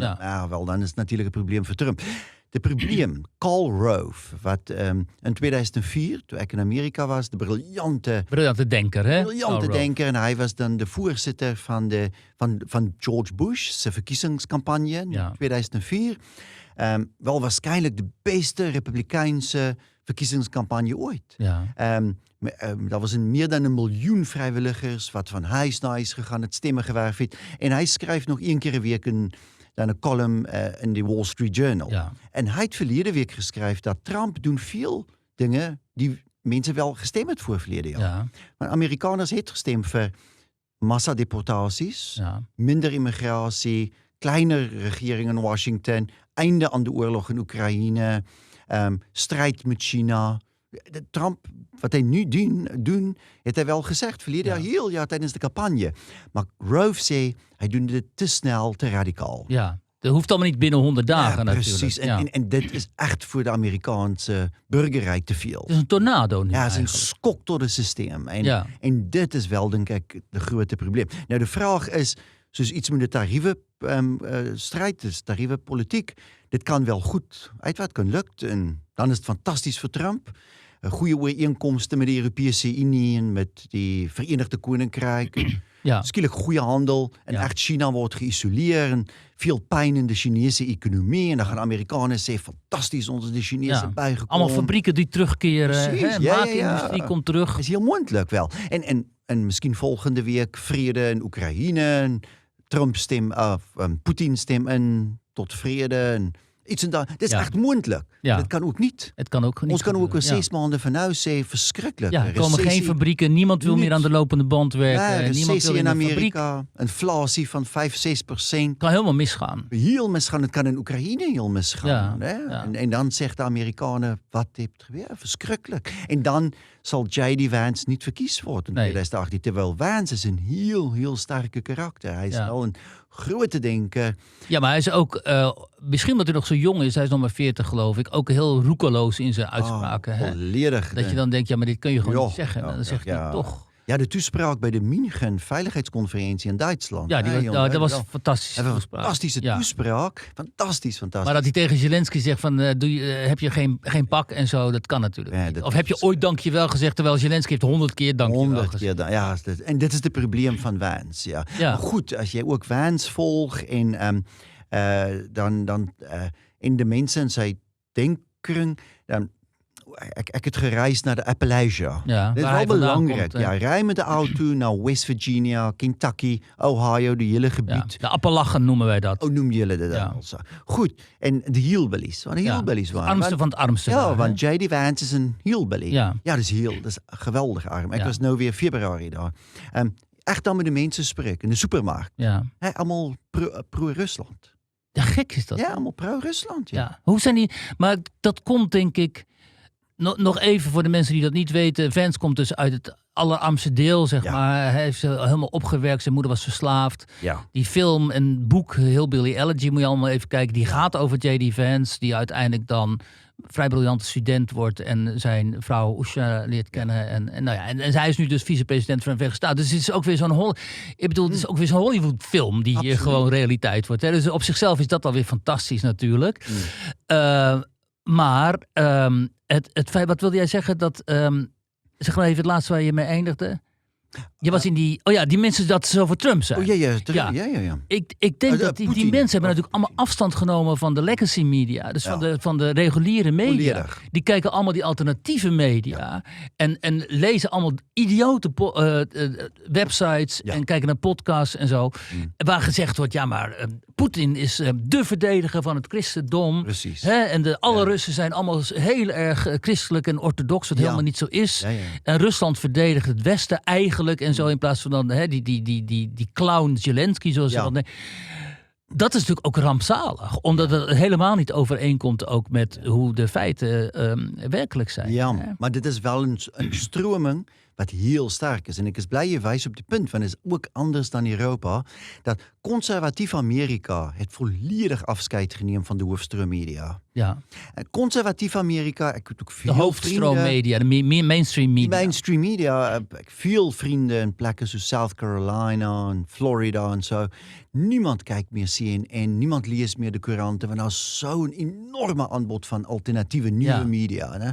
dan is het natuurlijk een probleem voor Trump. Het probleem, Karl Rove, wat in 2004, toen ik in Amerika was, de briljante denker, hè? Briljante denker. En hij was dan de voorzitter van George Bush, zijn verkiezingscampagne in 2004. Wel waarschijnlijk de beste Republikeinse verkiezingscampagne ooit. Ja. Dat was meer dan 1 miljoen vrijwilligers, wat van huis naar huis gegaan, het stemmen gewerkt heeft. En hij schrijft nog 1 keer een week een column in de Wall Street Journal. Ja. En hij heeft verleden week geschreven dat Trump doen veel dingen die mensen wel gestemd hebben voor verleden jaar. Ja. Maar Amerikaners heeft gestemd voor massadeportaties, minder immigratie, kleiner regering in Washington, einde aan de oorlog in Oekraïne, strijd met China. Trump, wat hij nu doen, heeft hij wel gezegd, verleden jaar heel tijdens de campagne. Maar Rove zei, hij doet het te snel, te radicaal. Ja, Dat hoeft allemaal niet binnen 100 dagen natuurlijk. Precies. En dit is echt voor de Amerikaanse burgerij te veel. Het is een tornado nu. Ja, het is een skok door het systeem. En dit is wel, denk ik, de grote probleem. Nou, de vraag is, soos iets met de tarievenstrijd, dus tarievenpolitiek, dit kan wel goed uit wat kan lukt. En dan is het fantastisch voor Trump. Goede ooreenkomsten met de Europese Unie en met die Verenigde Koninkrijk. Skielik goede handel. En echt China wordt geïsoleerd. En veel pijn in de Chinese economie. En dan gaan Amerikanen zeggen, fantastisch, ons is de Chinezen bijgekomen. Allemaal fabrieken die terugkeren. Maakindustrie komt terug. Dat is heel moeilijk wel. En misschien volgende week vrede in Oekraïne. En Trump Poetin stem in tot vrede. En iets en dat. Het is echt moeilijk. Dat kan ook niet. Het kan ook niet. Ons kan ook 6 maanden van huis zeggen, verschrikkelijk. Ja, er komen geen fabrieken. Niemand wil meer aan de lopende band werken. Niemand wil in Amerika. Inflatie van 5-6%. Kan helemaal misgaan. Heel misgaan. Het kan in Oekraïne heel misgaan. Ja. En dan zegt de Amerikanen, wat heeft gebeurd? Verschrikkelijk. En dan zal J.D. Vance niet verkies worden in 2018. Terwijl Vance is een heel sterke karakter. Hij is wel een grote denker. Ja, maar hij is ook, misschien omdat hij nog zo jong is, hij is nog maar 40 geloof ik, ook heel roekeloos in zijn uitspraken. Volledig. Dat je dan denkt, maar dit kun je gewoon niet zeggen. Dan zegt hij toch. Ja, de toespraak bij de München Veiligheidsconferentie in Duitsland. Ja, dat was een fantastische toespraak. Fantastische toespraak. Fantastisch. Maar dat hij tegen Zelensky zegt van, heb je geen pak en zo, dat kan natuurlijk niet. Of heb je ooit dankjewel gezegd, terwijl Zelensky heeft 100 keer dankjewel gezegd. En dit is het probleem van Vance. Ja. Maar goed, als jij ook Vance volgt en dan in de mensen en zijn denkering, dan ik het gereisd naar de Appalachia. Dat is wel belangrijk. Rij met de auto naar West Virginia, Kentucky, Ohio, de hele gebied. De Appalachen noemen wij dat. Noem jullie dat dan also. Goed, en de hillbillies. Wat de hillbillies waren. Het armste van het armste. Ja, want J.D. Vance is een hillbilly. Ja, dat is geweldig arm. Ik was nu weer februari daar. Echt dan met de mensen spreken in de supermarkt. Allemaal pro-Rusland. Ja, gek is dat. Ja, allemaal pro-Rusland. Ja. Hoe zijn die... Maar dat komt denk ik... Nog even voor de mensen die dat niet weten. Vance komt dus uit het allerarmste deel, zeg maar. Hij heeft helemaal opgewerkt. Zijn moeder was verslaafd. Ja. Die film en boek, Hillbilly Elegy, moet je allemaal even kijken. Die gaat over J.D. Vance, die uiteindelijk dan vrij briljante student wordt en zijn vrouw Usha leert kennen. En zij is nu dus vicepresident van de Verenigde Staten. Dus het is ook weer zo'n Hollywood-film die hier gewoon realiteit wordt. Hè? Dus op zichzelf is dat alweer fantastisch natuurlijk. Maar het feit, wat wilde jij zeggen? Dat, zeg maar even het laatste waar je mee eindigde. Je was in die... Oh ja, die mensen dat ze over Trump zijn. Ja. Ik denk dat die mensen hebben natuurlijk allemaal afstand genomen van de legacy media. Dus van de reguliere media. Volledig. Die kijken allemaal die alternatieve media. En lezen allemaal idiote websites. En kijken naar podcasts en zo. Waar gezegd wordt, Poetin is de verdediger van het christendom. Precies. Hè? En alle Russen zijn allemaal heel erg christelijk en orthodox. Wat helemaal niet zo is. En Rusland verdedigt het Westen eigenlijk. En zo in plaats van dan die clown Zelensky, zoals ze dat. Dat is natuurlijk ook rampzalig. Omdat het helemaal niet overeenkomt ook met hoe de feiten werkelijk zijn. Ja, maar dit is wel een stroming wat heel sterk is. En ik is blij je wijst op die punt, want het is ook anders dan Europa, dat conservatief Amerika het volledig afscheid genomen van de hoofdstroommedia. Ja. En conservatief Amerika, ik heb ook veel de hoofdstroommedia, de mainstream media. Mainstream media, veel vrienden in plekken zoals South Carolina en Florida en zo. Niemand kijkt meer CNN, niemand leest meer de couranten, want er is zo'n enorme aanbod van alternatieve nieuwe media. Hè?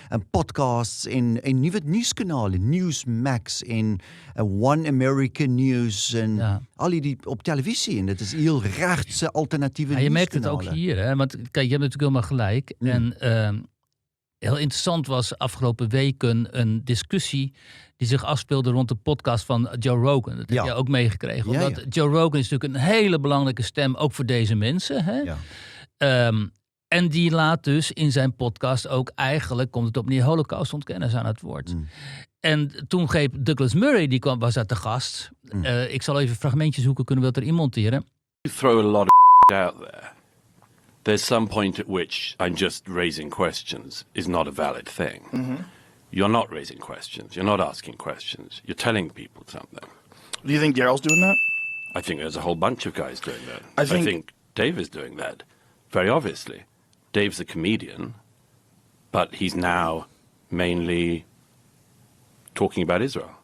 En podcasts en nieuwe nieuwskanalen, Newsmax en One American News en al die op televisie. En dat is heel rechtse alternatieve nieuwskanalen. Je merkt het ook hier, hè? Want kijk, je hebt natuurlijk helemaal gelijk. En heel interessant was afgelopen weken een discussie die zich afspeelde rond de podcast van Joe Rogan. Dat heb je ook meegekregen. Omdat Joe Rogan is natuurlijk een hele belangrijke stem, ook voor deze mensen. Hè? Ja. En die laat dus in zijn podcast ook eigenlijk, komt het op neer, Holocaust-ontkenners aan het woord. En toen greep Douglas Murray, was daar te gast. Ik zal even een fragmentje zoeken, kunnen we dat erin monteren. You throw a lot of out there. There's some point at which I'm just raising questions is not a valid thing. You're not raising questions. You're not asking questions. You're telling people something. Do you think Daryl's doing that? I think there's a whole bunch of guys doing that. I think Dave is doing that, very obviously. Dave's a comedian, but he's now mainly talking about Israel.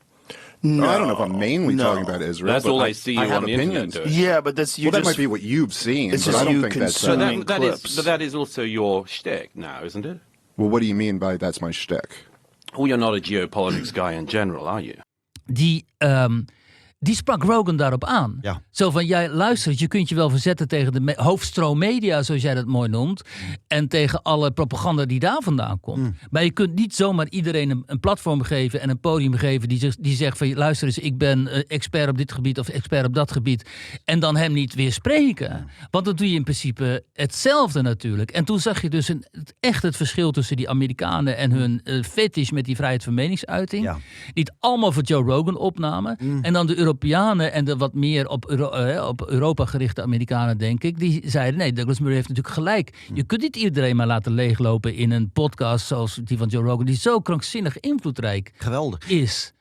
No, I don't know if I'm mainly talking about Israel. That's all I see you have on the opinions. internet doing. Yeah, but that's you. Well, that might be what you've seen, but I don't think that's. So that is also your shtick now, isn't it? Well, what do you mean by that's my shtick? Well, you're not a geopolitics guy in general, are you? Die sprak Rogan daarop aan. Ja. Zo van, jij luistert, je kunt je wel verzetten tegen de hoofdstroom media, zoals jij dat mooi noemt. En tegen alle propaganda die daar vandaan komt. Maar je kunt niet zomaar iedereen een platform geven en een podium geven die zegt van, luister eens, ik ben expert op dit gebied of expert op dat gebied. En dan hem niet weer spreken. Want dan doe je in principe hetzelfde natuurlijk. En toen zag je dus echt het verschil tussen die Amerikanen en hun fetish met die vrijheid van meningsuiting. Ja. Die het allemaal voor Joe Rogan opnamen. En dan de Europeanen en de wat meer op Europa gerichte Amerikanen, denk ik, die zeiden, nee, Douglas Murray heeft natuurlijk gelijk. Je kunt niet iedereen maar laten leeglopen in een podcast zoals die van Joe Rogan, die zo krankzinnig invloedrijk Geweldig. is.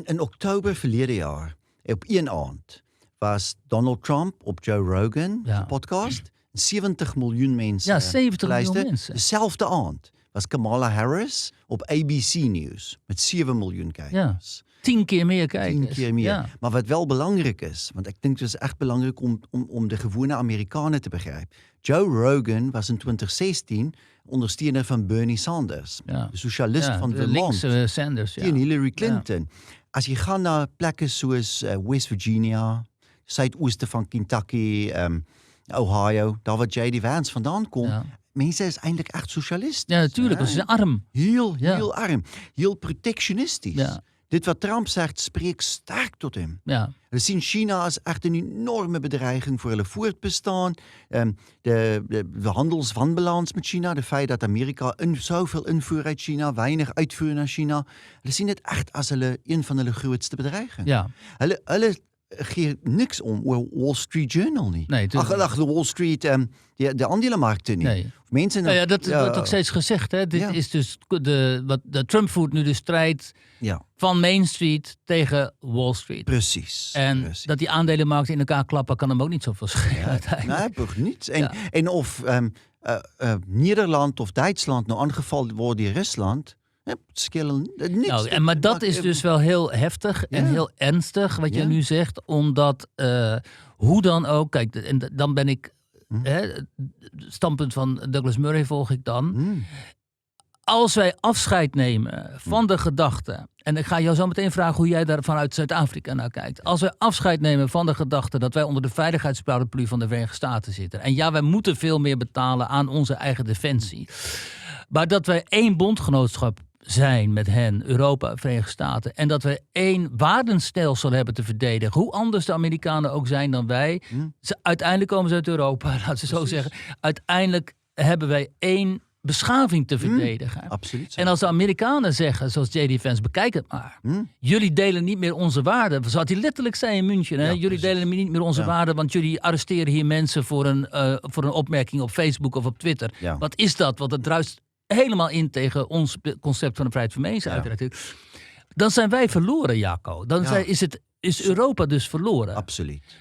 In oktober verleden jaar, op 1 aand, was Donald Trump op Joe Rogan, zijn podcast. 70 miljoen mensen. Ja, 70 miljoen mensen. Dezelfde aand was Kamala Harris op ABC News met 7 miljoen kijkers. Ja. 10 keer meer kijkers. 10 keer meer. Ja. Maar wat wel belangrijk is, want ik denk het is echt belangrijk om de gewone Amerikanen te begrijpen. Joe Rogan was in 2016 ondersteuner van Bernie Sanders, de socialist van de Vermont. linkse Sanders. En Hillary Clinton. Als je gaat naar plekken zoals West Virginia, zuidoosten van Kentucky, Ohio, daar waar J.D. Vance vandaan komt. Ja. Mensen is eindelijk echt socialist. Ja, natuurlijk. Dat is arm. Heel arm. Heel protectionistisch. Ja. Dit wat Trump zegt, spreekt sterk tot hem. Ja. We zien China als echt een enorme bedreiging voor hun voortbestaan. De handelswanbalans met China, de feit dat Amerika zoveel invoer uit China, weinig uitvoer naar China. We zien het echt als een van de grootste bedreigingen. Ja. Hulle geeft niks om Wall Street Journal niet. Nee, ach, de Wall Street, de aandelenmarkten niet. Nee. Mensen dat wordt ook steeds gezegd. Hè? Dit is dus de Trump voert nu de strijd van Main Street tegen Wall Street. Precies. En dat die aandelenmarkten in elkaar klappen kan hem ook niet zoveel schelen uiteindelijk. Nee, toch niet. En of Nederland of Duitsland nou aangevallen wordt in Rusland, skillen niks. Nou, maar dat is dus wel heel heftig en heel ernstig wat je nu zegt. Omdat, hoe dan ook, kijk, en dan ben ik, het standpunt van Douglas Murray volg ik dan. Als wij afscheid nemen van de gedachte, en ik ga jou zo meteen vragen hoe jij daar vanuit Zuid-Afrika naar kijkt. Als wij afscheid nemen van de gedachte dat wij onder de veiligheidsparaplu van de Verenigde Staten zitten. En ja, wij moeten veel meer betalen aan onze eigen defensie. Maar dat wij één bondgenootschap zijn met hen, Europa, Verenigde Staten. En dat we één waardenstelsel hebben te verdedigen. Hoe anders de Amerikanen ook zijn dan wij. Uiteindelijk komen ze uit Europa, laten we zo zeggen. Uiteindelijk hebben wij één beschaving te verdedigen. Absoluut. En als de Amerikanen zeggen, zoals J.D. Vance, bekijk het maar. Jullie delen niet meer onze waarden. Zo had hij letterlijk zei in München. Hè? Jullie delen niet meer onze waarden, want jullie arresteren hier mensen voor een opmerking op Facebook of op Twitter. Ja. Wat is dat? Want het druist helemaal in tegen ons concept van de vrijheid van meningsuiting. Dan zijn wij verloren, Jaco. Dan is Europa dus verloren. Absoluut.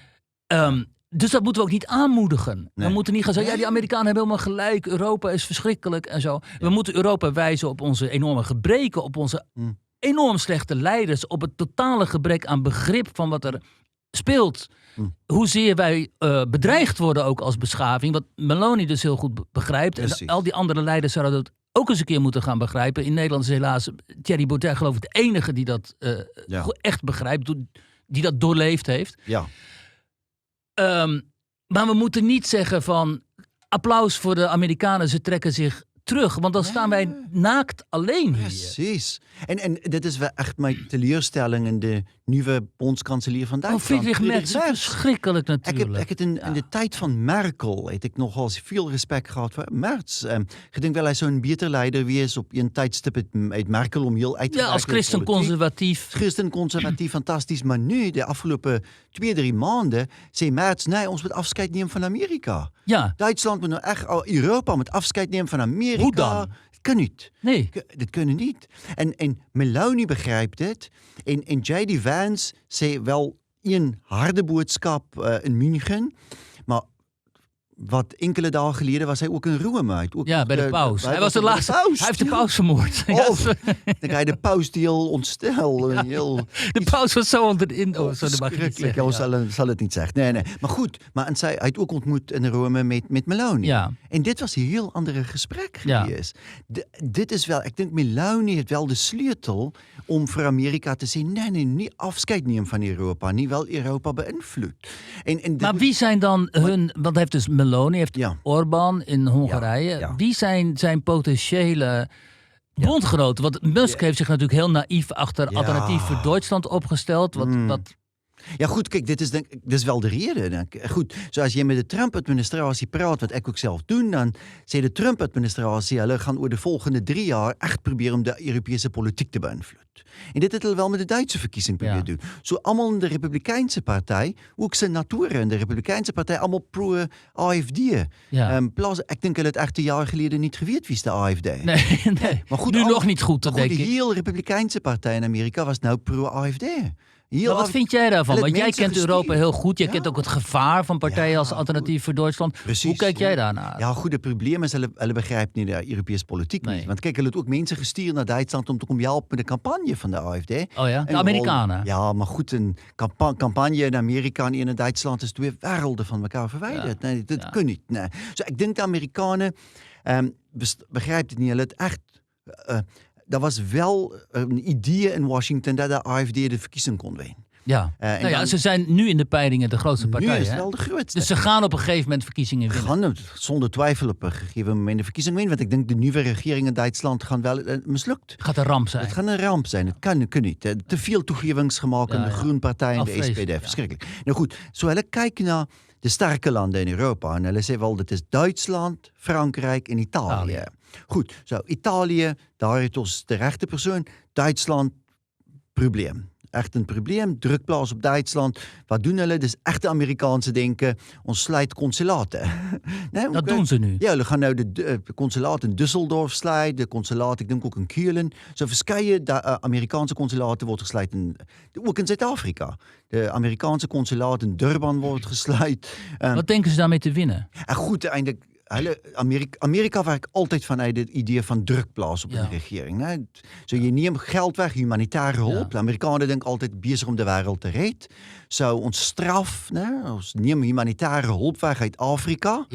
Dus dat moeten we ook niet aanmoedigen. We moeten niet gaan zeggen, die Amerikanen hebben helemaal gelijk. Europa is verschrikkelijk en zo. We moeten Europa wijzen op onze enorme gebreken, op onze enorm slechte leiders, op het totale gebrek aan begrip van wat er speelt. Hoezeer wij bedreigd worden ook als beschaving. Wat Meloni dus heel goed begrijpt. En al die andere leiders zouden dat ook eens een keer moeten gaan begrijpen. In Nederland is helaas Thierry Baudet geloof ik de enige die dat echt begrijpt. Die dat doorleefd heeft. Ja. Maar we moeten niet zeggen van applaus voor de Amerikanen. Ze trekken zich terug. Want dan staan wij naakt alleen hier. Precies. En dit is wel echt mijn teleurstelling in de nieuwe bondskanselier van Duitsland. Friedrich Merz, verschrikkelijk natuurlijk. Ik heb in de tijd van Merkel heb ik nogal veel respect gehad voor Merz. Ik denk wel hij zo'n beter leider wie is op een tijdstip uit Merkel om heel uit te als christen-conservatief. Christen-conservatief, fantastisch. Maar nu, de afgelopen 2-3 maanden, zei Merz, nee, ons moet afscheid nemen van Amerika. Ja. Duitsland moet nou echt, Europa moet afscheid nemen van Amerika. Hoe dan? Kan niet. Nee. Dat kunnen niet. En Meloni begrijpt het. En J.D. Vance zei wel een harde boodschap in München. Maar wat enkele dagen geleden was hij ook in Rome. Bij de paus. Hij was de laatste. Hij heeft de paus vermoord. Dan ga je de paus die heel ontstel. De paus was zo onder de indruk. Dat mag je niet zeggen. Zal het niet zeggen. Nee. Maar goed, hij heeft ook ontmoet in Rome met Meloni. Ja. En dit was een heel andere gesprek geweest. Dit is wel, ik denk Meloni heeft wel de sleutel om voor Amerika te zeggen, nee, niet afscheid nemen van Europa. Niet wel Europa beïnvloed. Maar wie zijn dan want heeft dus Meloni, heeft Orbán in Hongarije. Ja. Wie zijn potentiële bondgenoten? Want Musk heeft zich natuurlijk heel naïef achter Alternatief voor Duitsland opgesteld. Ja goed, kijk, dit is wel de reden. Goed, zoals je met de Trump-administratie praat, wat ik ook zelf doe, dan zei de Trump-administratie, hulle gaan over de volgende 3 jaar echt proberen om de Europese politiek te beïnvloeden. En dit heeft wel met de Duitse verkiezing proberen doen. Zo allemaal in de Republikeinse partij, ook senatoren in de Republikeinse partij, allemaal pro-AFD. Ja. Ik denk dat het echt 1 jaar geleden niet geweten wie is de AFD. Nee. Maar goed, nu nog niet goed, denk ik. De hele Republikeinse partij in Amerika was nou pro-AFD. Maar wat vind jij daarvan? Want jij kent Europa heel goed. Je kent ook het gevaar van partijen als Alternatief voor Duitsland. Precies. Hoe kijk jij daarnaar? Ja, goed, het probleem is, hulle begrijpen niet de Europese politiek niet. Want kijk, hulle het ook mensen gestuurd naar Duitsland om te komen helpen met de campagne van de AfD. Oh ja, de Amerikanen. Ja, maar goed, een campagne in Amerika en in Duitsland is 2 werelden van elkaar verwijderd. Nee, dat kan niet. Nee. Dus ik denk de Amerikanen begrijpen het niet. Hulle het echt... Er was wel een idee in Washington dat de AfD de verkiezing kon winnen. Ja, ze zijn nu in de peilingen de grootste partij. Nu is het wel de grootste. Dus ze gaan op een gegeven moment verkiezingen winnen. Gaan zonder twijfel op een gegeven moment de verkiezing winnen. Want ik denk de nieuwe regering in Duitsland gaan wel mislukt. Het gaat een ramp zijn. Het gaat een ramp zijn. Het kan niet. Te veel toegevings gemaakt aan de Groenpartij en de SPD. Verschrikkelijk. Nou goed, zo hulle kijken naar de sterke landen in Europa. En hulle zeggen wel, dat is Duitsland, Frankrijk en Italië. Goed, zo Italië, daar heeft ons de rechte persoon. Duitsland, probleem. Echt een probleem, drukplaats op Duitsland. Wat doen hulle? Dus echt de Amerikaanse denken, ons sluit consulaten. Nee, dat doen ze nu. Ja, we gaan nou de consulaat in Düsseldorf sluiten, de consulaat, ik denk ook in Keulen. Zo verschillende Amerikaanse consulaten wordt gesluiten, ook in Zuid-Afrika. De Amerikaanse consulaat in Durban wordt gesluit. Wat denken ze daarmee te winnen? Goed, eindelijk... Amerika werkt altijd vanuit het idee van drukplaats op een regering. Hè? Zo, je neemt geld weg, humanitaire hulp. De Amerikanen denken altijd bezig om de wereld te redden. Zo, ons straf, ons neemt humanitaire hulp weg uit Afrika.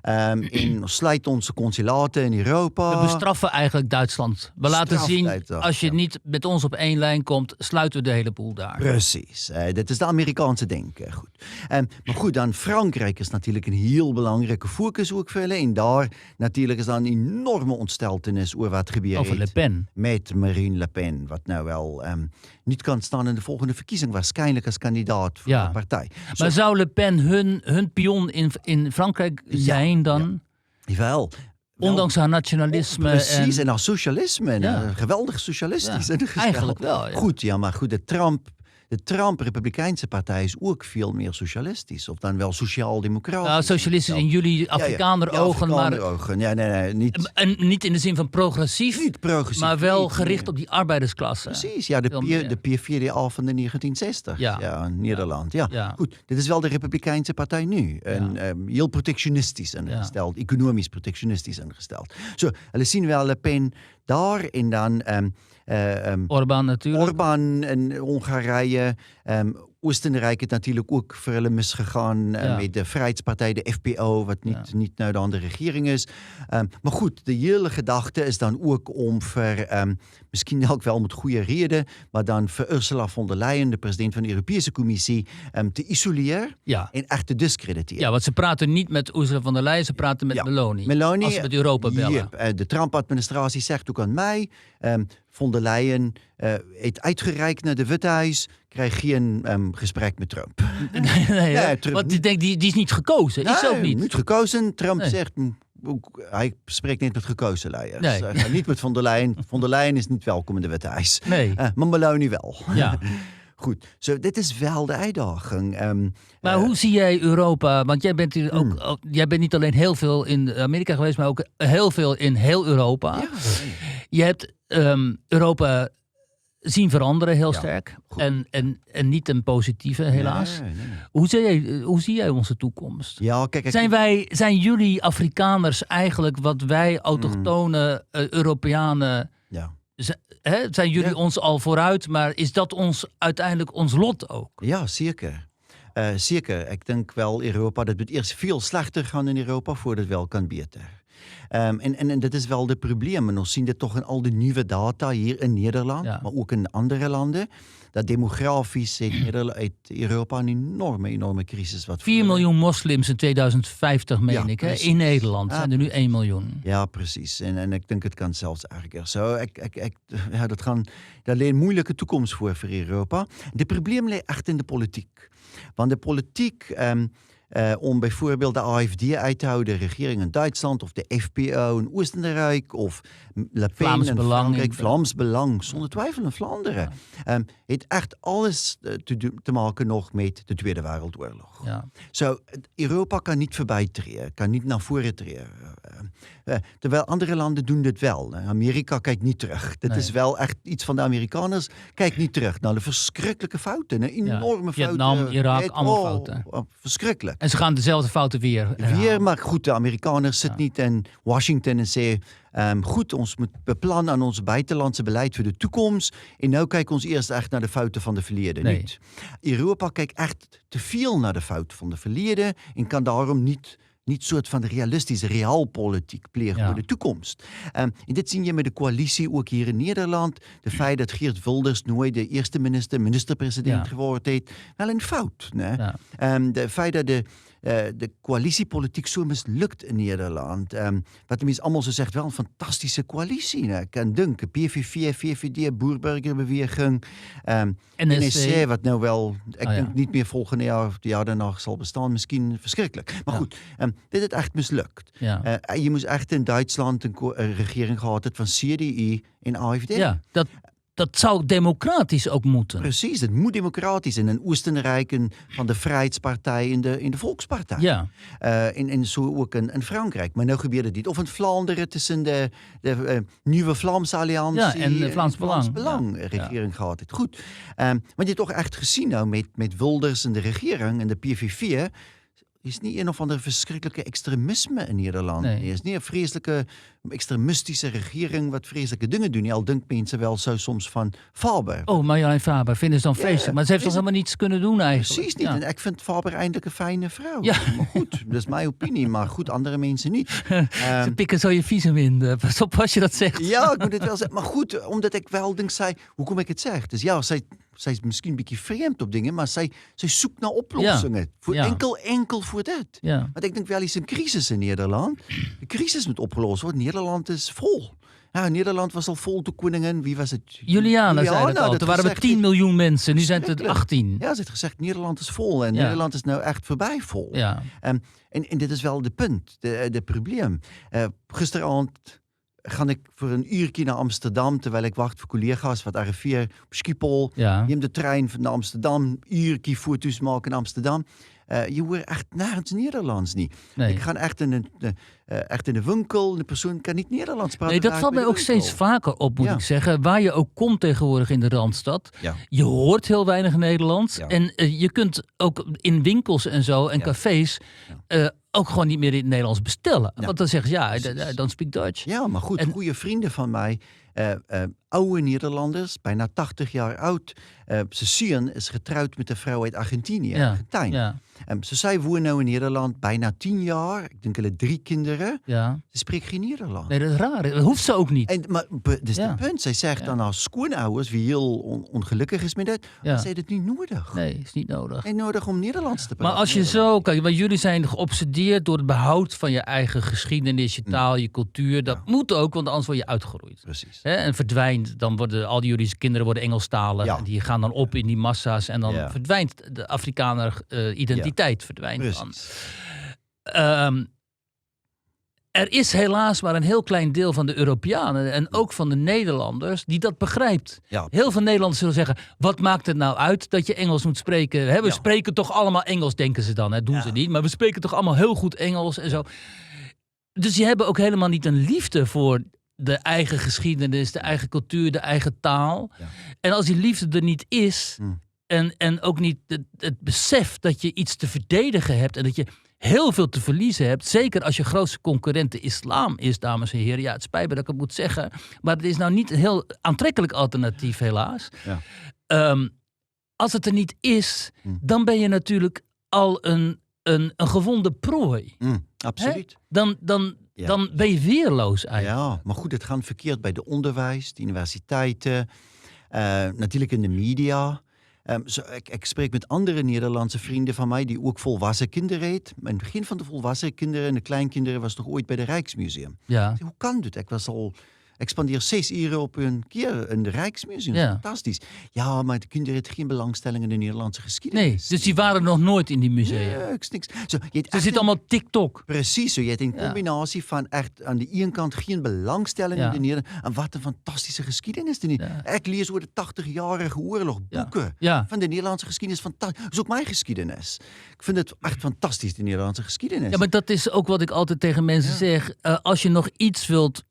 En sluit onze consulaten in Europa. We bestraffen eigenlijk Duitsland. We laten zien, als je niet met ons op één lijn komt, sluiten we de hele boel daar. Precies. Dat is de Amerikaanse denken. Goed. Maar goed, dan Frankrijk is natuurlijk een heel belangrijke focus ook. En daar natuurlijk is dan een enorme ontsteltenis over wat gebeurt. Over Le Pen. Met Marine Le Pen, wat nou wel niet kan staan in de volgende verkiezing, waarschijnlijk als kandidaat voor de partij. Maar zou Le Pen hun pion in Frankrijk zijn dan? Jawel. Ondanks haar nationalisme. Precies, en haar socialisme. Geweldig socialistisch. Eigenlijk wel. Ja. Goed, maar goed, de Trump-Republikeinse partij is ook veel meer socialistisch. Of dan wel sociaal-democratisch. Nou, socialistisch in jullie Afrikaner ogen. Nee, niet. En niet in de zin van progressief. Niet progressief. Maar wel gericht op die arbeidersklasse. Precies, de PvdA van de 1960. In Nederland. Ja. Goed, dit is wel de Republikeinse partij nu. En heel protectionistisch ingesteld. Economisch protectionistisch ingesteld. Zo, we zien wel Le Pen daar en dan... Orbán natuurlijk. Orbán in Hongarije. Oostenrijk is natuurlijk ook voor hulle misgegaan met de Vrijheidspartij, de FPO, wat niet nou dan de regering is. Maar goed, de hele gedachte is dan ook om voor, misschien ook wel met goede reden, maar dan voor Ursula von der Leyen, de president van de Europese Commissie, te isoleren en echt te discrediteren. Ja, want ze praten niet met Ursula von der Leyen, ze praten met Meloni. Als ze met Europa bellen. De Trump-administratie zegt ook aan mij, von der Leyen heeft uitgereikt naar de Witte Huis, krijg geen gesprek met Trump. Nee, Trump, want die is niet gekozen. Die is ook niet. Niet gekozen. Trump zegt, hij spreekt niet met gekozen leiders. Hij gaat niet met von der Leyen. Von der Leyen is niet welkom in de Witte Huis. Maar Meloni wel. Ja. Goed, dit is wel de uitdaging. Maar hoe zie jij Europa? Want jij bent hier ook, jij bent niet alleen heel veel in Amerika geweest, maar ook heel veel in heel Europa. Ja. Je hebt Europa zien veranderen heel sterk. En niet een positieve, helaas. Nee. Hoe zie jij onze toekomst? Ja, kijk, Zijn jullie Afrikaners eigenlijk wat wij autochtone Europeanen... Ja. Zijn jullie ons al vooruit, maar is dat uiteindelijk ons lot ook? Ja, zeker. Zeker. Ik denk wel Europa, dat moet eerst veel slechter gaan in Europa voordat het wel kan beter. En dat is wel de probleem. En we zien dit toch in al de nieuwe data hier in Nederland, maar ook in andere landen. Dat demografisch uit Europa een enorme crisis. 4 miljoen moslims in 2050, meen ik. Hè? In Nederland zijn er nu 1 miljoen. Ja, precies. En ik denk het kan zelfs erger. Zo, dat ligt een moeilijke toekomst voor Europa. De probleem ligt echt in de politiek. Want de politiek... om bijvoorbeeld de AfD uit te houden, de regering in Duitsland of de FPO in Oostenrijk of Le Pen in Frankrijk, Vlaams Belang, zonder twijfel in Vlaanderen. Het echt alles te maken nog met de Tweede Wereldoorlog. Ja. Europa kan niet voorbij treden, kan niet naar voren treden. Terwijl andere landen doen dit wel. Amerika kijkt niet terug. Dat is wel echt iets van de Amerikaners. Kijk niet terug naar de verschrikkelijke fouten. Enorme fouten. Vietnam, Irak, allemaal fouten. Verschrikkelijk. En ze gaan dezelfde fouten weer maar goed, de Amerikaners zitten niet in Washington en zeggen... goed, ons moet beplannen aan ons buitenlandse beleid voor de toekomst. En nou kijken ons eerst echt naar de fouten van de verleden. Nee. Niet. Europa kijkt echt te veel naar de fouten van de verleden en kan daarom niet soort van realistische realpolitiek plegen voor de toekomst. En dit zie je met de coalitie ook hier in Nederland. De feit dat Geert Wilders nooit de eerste minister-president geworden heeft. Wel een fout. Nee? Ja. De feit dat de coalitiepolitiek zo mislukt in Nederland. Wat de mensen allemaal zo zegt, wel een fantastische coalitie. Ik kan denken, PVV, VVD, Boerburgerbeweging, NSC, wat nou wel, ik denk niet meer volgende jaar of het jaar daarna zal bestaan. Misschien verschrikkelijk. Maar goed, dit is echt mislukt. Ja. Je moest echt in Duitsland een regering gehad van CDU en AfD. Ja, dat zou democratisch ook moeten. Precies, het moet democratisch. En in Oostenrijk van de Vrijheidspartij in de Volkspartij. Ja. En zo ook in Frankrijk. Maar nu gebeurde dit. Of in Vlaanderen tussen de Nieuwe Vlaamse Alliantie en de Vlaams Belang regering gehad. Het goed. Maar je hebt toch echt gezien nou met Wilders en de regering en de PVV... is niet een of ander verschrikkelijke extremisme in Nederland. Nee. Het is niet een vreselijke extremistische regering wat vreselijke dingen doen. Al denkt mensen wel zo soms van Faber. Oh, Marjolein Faber vinden ze dan vreselijk. Maar ze heeft toch helemaal niets kunnen doen eigenlijk? Precies niet. Ja. En ik vind Faber eindelijk een fijne vrouw. Ja. Maar goed, dat is mijn opinie. Maar goed, andere mensen niet. Ze pikken zo je visum in. Pas op als je dat zegt. Ja, ik moet het wel zeggen. Maar goed, omdat ik wel denk, hoe kom ik het zeg? Dus ja, zij is misschien een beetje vreemd op dingen, maar zij zoekt naar oplossingen. Voor enkel voor dit. Ja. Want ik denk wel eens een crisis in Nederland. De crisis moet opgelost worden. Nederland is vol. Ja, Nederland was al vol de koningin. Wie was het? Juliana zei het al. Toen waren we 10 miljoen mensen. Nu zijn het 18. Ja, ze heeft gezegd Nederland is vol. En Nederland is nou echt voorbij vol. Ja. En dit is wel de punt. De probleem. Gisteravond ga ik voor een uurtje naar Amsterdam, terwijl ik wacht voor collega's wat arriveer op Schiphol. Ja. Neem de trein naar Amsterdam, uurtje foto's maken in Amsterdam. Je hoort echt nergens Nederlands niet. Nee. Ik ga echt in de winkel, de persoon kan niet Nederlands praten. Nee, dat valt mij ook steeds vaker op, moet ik zeggen. Waar je ook komt tegenwoordig in de Randstad. Ja. Je hoort heel weinig Nederlands. Ja. En je kunt ook in winkels en zo en cafés ook gewoon niet meer in het Nederlands bestellen. Ja. Want dan zeggen ze, dan speak Dutch. Ja, maar goed, goede vrienden van mij, oude Nederlanders, bijna 80 jaar oud. Cecile is getrouwd met een vrouw uit Argentinië, Argentijn. Ja. Zij woont nu in Nederland bijna 10 jaar. Ik denk dat 3 kinderen. Ja. Ze spreekt geen Nederlands. Nee, dat is raar. Dat hoeft ze ook niet. Maar dat is het punt. Zij zegt aan haar schoonouders, wie heel ongelukkig is met dat, zij het niet nodig. Nee, is niet nodig. Nee, nodig om Nederlands te praten. Maar als je zo kijkt, want jullie zijn geobsedeerd door het behoud van je eigen geschiedenis, je taal, je cultuur. Dat moet ook, want anders word je uitgeroeid. Precies. En verdwijnt, dan worden al jullie kinderen worden Engelstalig. En die gaan dan op in die massa's en dan verdwijnt de Afrikaner identiteit verdwijnt dan. Er is helaas maar een heel klein deel van de Europeanen en ook van de Nederlanders die dat begrijpt. Ja. Heel veel Nederlanders zullen zeggen, wat maakt het nou uit dat je Engels moet spreken? We spreken toch allemaal Engels, denken ze dan. Dat doen ze niet, maar we spreken toch allemaal heel goed Engels en zo. Dus die hebben ook helemaal niet een liefde voor de eigen geschiedenis, de eigen cultuur, de eigen taal. Ja. En als die liefde er niet is... En ook niet het besef dat je iets te verdedigen hebt... en dat je heel veel te verliezen hebt... zeker als je grootste concurrent de islam is, dames en heren. Ja, het spijt me dat ik het moet zeggen... maar het is nou niet een heel aantrekkelijk alternatief, helaas. Ja. Als het er niet is, dan ben je natuurlijk al een gewonde prooi. Absoluut. Dan ben je weerloos eigenlijk. Ja, maar goed, het gaat verkeerd bij de onderwijs, de universiteiten... natuurlijk in de media... ik spreek met andere Nederlandse vrienden van mij die ook volwassen kinderen hebben. In het begin van de volwassen kinderen en de kleinkinderen was toch ooit bij de Rijksmuseum. Ja. Hoe kan dit? Ik spandeer 6 uur op een keer in de Rijksmuseum. Ja. Fantastisch. Ja, maar de kinderen hebben geen belangstelling in de Nederlandse geschiedenis. Nee, dus die waren nog nooit in die musea. Niks. Er zit allemaal TikTok. Precies, je hebt een combinatie van echt aan de ene kant geen belangstelling in de Nederlandse... En wat een fantastische geschiedenis. Ik lees over de 80-jarige oorlog boeken van de Nederlandse geschiedenis. Fantastisch. Dat is ook mijn geschiedenis. Ik vind het echt fantastisch, de Nederlandse geschiedenis. Ja, maar dat is ook wat ik altijd tegen mensen zeg. Als je nog iets wilt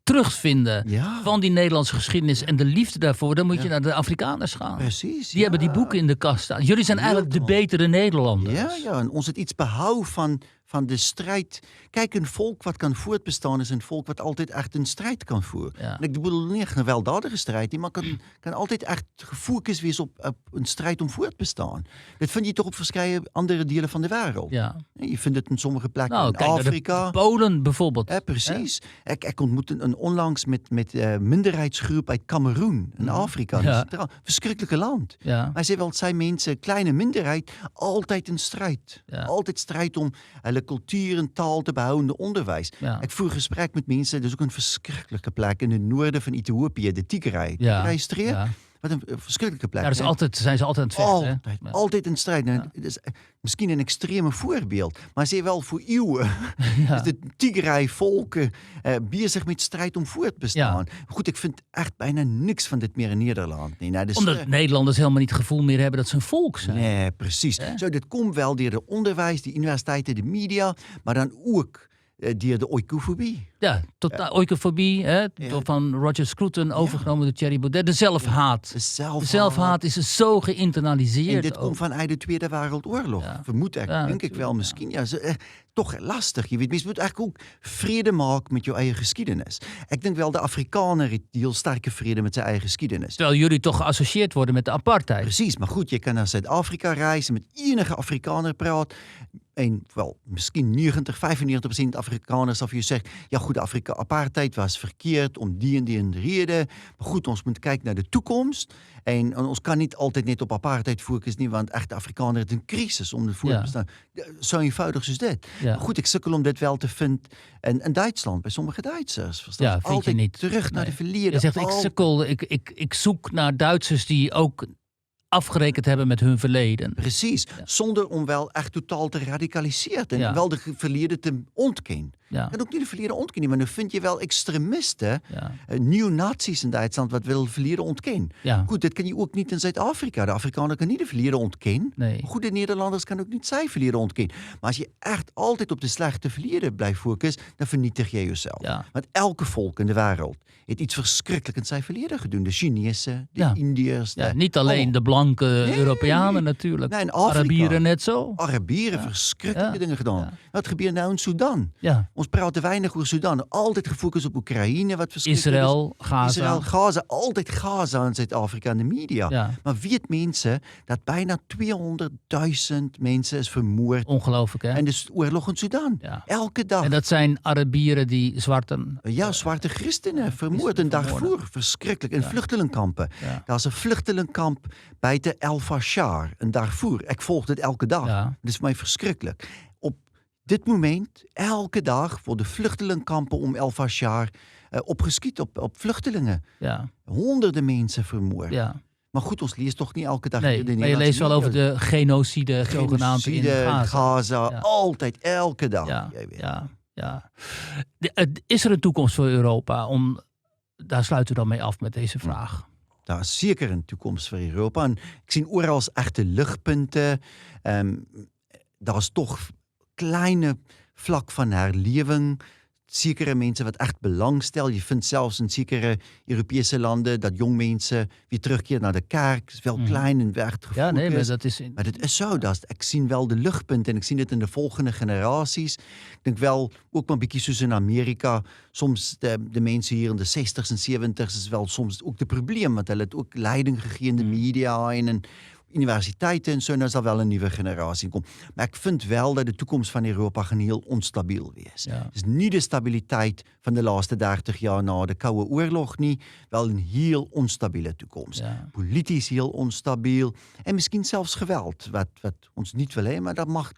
terugvinden van die Nederlandse geschiedenis en de liefde daarvoor, dan moet je naar de Afrikaners gaan. Precies. Die hebben die boeken in de kast staan. Jullie zijn eigenlijk de betere Nederlanders. Ja, en ons het iets behouden van de strijd. Kijk, een volk wat kan voortbestaan is een volk wat altijd echt een strijd kan voeren. Ja. En ik bedoel niet een gewelddadige strijd, maar kan altijd echt gefocust wees op een strijd om voortbestaan. Dat vind je toch op verschillende andere delen van de wereld. Ja. Je vindt het in sommige plekken in Afrika. Polen bijvoorbeeld. Precies. Ik ontmoette een onlangs met minderheidsgroep uit Kameroen in Afrika. Ja. Een verschrikkelijke land. Ja. Maar ze zijn mensen, kleine minderheid, altijd een strijd. Ja. Altijd strijd om hulle cultuur en taal te behouden, de onderwijs. Ja. Ik voer gesprek met mensen, dat is ook een verschrikkelijke plek in het noorden van Ethiopië, de Tigray. Tigray-streek. Ja. Wat een verschrikkelijke plek. Ja, zijn ze altijd aan het vechten. Altijd een strijd. Ja. Dat is misschien een extreme voorbeeld, maar ze wel voor eeuwen. Dus de Tigray-volken bezig met strijd om voort te bestaan. Ja. Goed, ik vind echt bijna niks van dit meer in Nederland. Nee, dus, omdat Nederlanders helemaal niet het gevoel meer hebben dat ze een volk zijn. Nee, precies. Zo, dit komt wel door de onderwijs, de universiteiten, de media, maar dan ook door de oikofobie. Ja, oikofobie, van Roger Scruton, overgenomen door Thierry Baudet. De zelfhaat. De zelfhaat is zo geïnternaliseerd. En dit komt vanuit de Tweede Wereldoorlog. Vermoed ik, denk ik wel misschien. Ja, toch lastig. Je moet eigenlijk ook vrede maken met je eigen geschiedenis. Ik denk wel de Afrikaner heeft heel sterke vrede met zijn eigen geschiedenis. Terwijl jullie toch geassocieerd worden met de apartheid. Precies, maar goed, je kan naar Zuid-Afrika reizen, met enige Afrikaner praten. En wel, misschien 95% Afrikaners of je zegt, ja goed, de apartheid was verkeerd om die en die reden. Maar goed, ons moet kijken naar de toekomst. En ons kan niet altijd net op apartheid focussen, want echt de Afrikaner heeft een crisis om het voor te bestaan. Zo eenvoudig is dit. Ja. Maar goed, ik sukkel om dit wel te vinden in Duitsland, bij sommige Duitsers. Ja, vind altijd je niet. Terug naar de verleden. Je zegt, ik sukkel, ik zoek naar Duitsers die ook afgerekend hebben met hun verleden. Precies, zonder om wel echt totaal te radicaliseren en wel de verleden te ontkennen. Ja. En ook niet de verleden ontkennen, maar dan vind je wel extremisten, neonazis in Duitsland, wat wil verleden ontkennen. Ja. Goed, dat kan je ook niet in Zuid-Afrika. De Afrikaner kan niet de verleden ontkennen. Nee. Goed, de Nederlanders kan ook niet zijn verleden ontkennen. Maar als je echt altijd op de slechte verleden blijft focussen, dan vernietig je jezelf. Ja. Want elke volk in de wereld heeft iets verschrikkelijks in zijn verleden gedaan. De Chinezen, de Indiërs. Niet alleen de blanke Europeanen natuurlijk. Nee, in Afrika. Arabieren net zo. Arabieren, verschrikkelijke dingen gedaan. Ja. Wat gebeurt nou in Sudan? Ja. Ons praten weinig over Sudan. Altijd gefocust op Oekraïne, wat verschrikkelijk Israël, Gaza. Altijd Gaza in Zuid-Afrika in de media. Ja. Maar weet mensen dat bijna 200.000 mensen is vermoord. Ongelooflijk, hè? En dus oorlog in Sudan. Ja. Elke dag. En dat zijn Arabieren die zwarten... Ja, zwarte christenen vermoord in Darfur. Verschrikkelijk. In vluchtelingenkampen. Ja. Dat is een vluchtelingenkamp bij de El Fasher in Darfur. Ik volg dit elke dag. Ja. Dat is voor mij verschrikkelijk. Op dit moment, elke dag, worden vluchtelingenkampen om El Fasher opgeschiet op vluchtelingen. Ja. Honderden mensen vermoord. Ja. Maar goed, ons leest toch niet elke dag. Nee, maar je leest wel over de genocide zogenaamd in Gaza. Ja. Altijd, elke dag. Ja. Is er een toekomst voor Europa? Daar sluiten we dan mee af met deze vraag. Daar is zeker een toekomst voor Europa. En ik zie overal als echte lichtpunten. Daar is toch kleine vlak van herleving. sekere mense wat echt belangstel. Je vindt zelfs in sekere Europese landen dat jong mensen weer terugkeer naar de kerk. Het is wel klein en werd gefocust. Ja, nee, maar dat is... Maar het is zo. Ik zie wel de luchtpunt en ik zie het in de volgende generaties. Ik denk wel, ook maar een beetje zoals in Amerika. Soms de mensen hier in de 60s en 70s is wel soms ook de probleem. Want hulle het ook leiding gegee in de media en universiteiten en zo, nou sal wel 'n nuwe generasie kom. Maar ek vind wel dat die toekoms van Europa gaan heel onstabiel wees. Ja. Dis nie die stabiliteit van de laaste 30 jaar na de Koue Oorlog nie, wel 'n heel onstabiele toekoms. Ja. Polities heel onstabiel en miskien selfs geweld wat ons nie wil hê, maar dat mag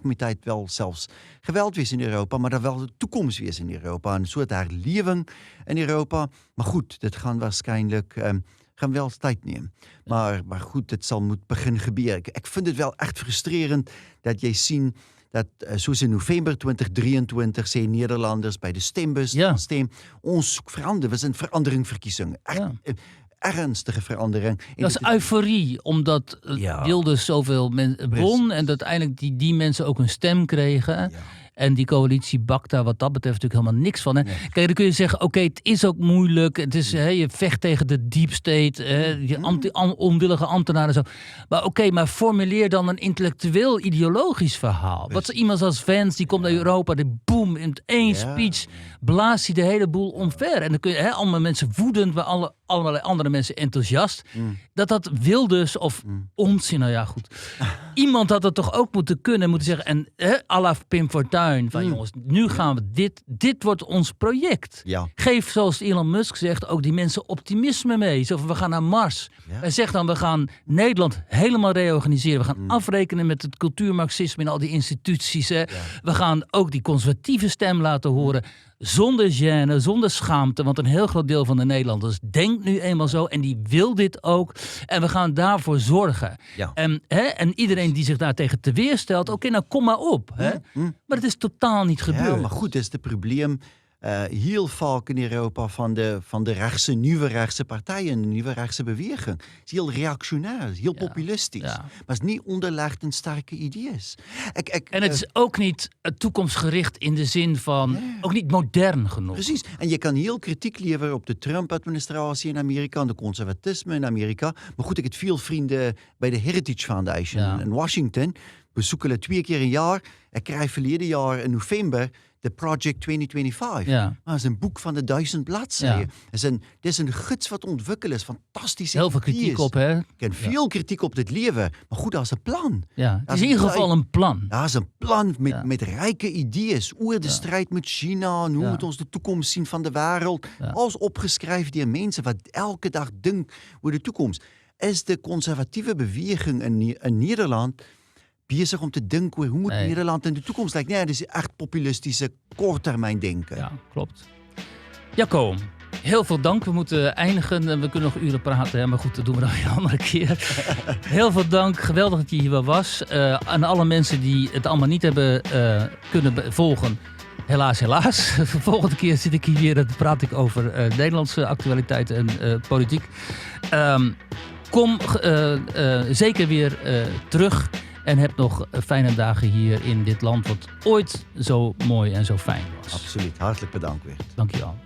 met tyd wel selfs geweld wees in Europa, maar daar wel 'n toekoms wees in Europa en so 'n herlewing in Europa. Maar goed, dit gaan waarskynlik gaan wel tyd neem. Maar goed, dit sal moet begin gebeur. Ek vind dit wel echt frustrerend dat jy sien dat soos in November 2023 sê Nederlanders by de stembus stem, ons verander, we zijn verandering verkiezing. Echt, ernstige verandering. Dat is euforie, omdat Wilders zoveel won en dat uiteindelijk die mensen ook een stem kregen. Ja. En die coalitie bakt daar wat dat betreft natuurlijk helemaal niks van. Hè? Nee. Kijk, dan kun je zeggen, oké, het is ook moeilijk. Het is, je vecht tegen de deep state, die onwillige ambtenaren en zo. Maar oké, maar formuleer dan een intellectueel ideologisch verhaal. Wat is iemand als Vance, die komt naar Europa, die boom, in één speech blaast hij de hele boel omver. En dan kun je allemaal mensen woedend, maar allerlei andere mensen enthousiast. Dat Wilders of onzin, nou ja, goed. Iemand had het toch ook moeten zeggen. En à la Pim Fortuyn, van jongens, nu gaan we dit wordt ons project. Ja. Geef, zoals Elon Musk zegt, ook die mensen optimisme mee. Zo van, we gaan naar Mars. Hij zegt dan, we gaan Nederland helemaal reorganiseren. We gaan afrekenen met het cultuurmarxisme en al die instituties. Hè. Ja. We gaan ook die conservatieve stem laten horen. Zonder gêne, zonder schaamte. Want een heel groot deel van de Nederlanders denkt nu eenmaal zo. En die wil dit ook. En we gaan daarvoor zorgen. Ja. En iedereen die zich daar tegen te weerstelt. Oké, nou kom maar op. Hè? Maar het is totaal niet gebeurd. Ja, maar goed, dat is het probleem. Heel vaak in Europa van de nieuwe rechtse partijen, de nieuwe rechtse beweging. Het is heel reactionair, heel populistisch. Ja. Maar het is niet onderlegd in sterke ideeën. En het is ook niet toekomstgericht in de zin van, ook niet modern genoeg. Precies. En je kan heel kritiek leveren op de Trump-administratie in Amerika en de conservatisme in Amerika. Maar goed, ik heb veel vrienden bij de Heritage Foundation in Washington. Bezoek hulle 2 keer een jaar. Ik krijg verleden jaar in november de Project 2025. Ja. Dat is een boek van de 1000 bladzijden. Ja. Het is een gids wat ontwikkeld is. Fantastische heel veel kritiek op, hè? Ik ken veel kritiek op dit leven. Maar goed, dat is een plan. Ja. Het is in ieder geval een plan. Dat is een plan met rijke ideeën. Oor de strijd met China. En hoe moet ons de toekomst zien van de wereld. Alles opgeschreven door mensen wat elke dag denken over de toekomst. Is de conservatieve beweging in Nederland bezig om te denken hoe moet Nederland in de toekomst lijken. Nee, dat is echt populistische korttermijn denken. Ja, klopt. Jacco, heel veel dank. We moeten eindigen. We kunnen nog uren praten, maar goed, dat doen we dan weer een andere keer. Heel veel dank. Geweldig dat je hier wel was. Aan alle mensen die het allemaal niet hebben kunnen volgen. Helaas. De volgende keer zit ik hier weer en praat ik over Nederlandse actualiteiten en politiek. Kom zeker weer terug. En heb nog fijne dagen hier in dit land wat ooit zo mooi en zo fijn was. Absoluut. Hartelijk bedankt weer. Dank je wel.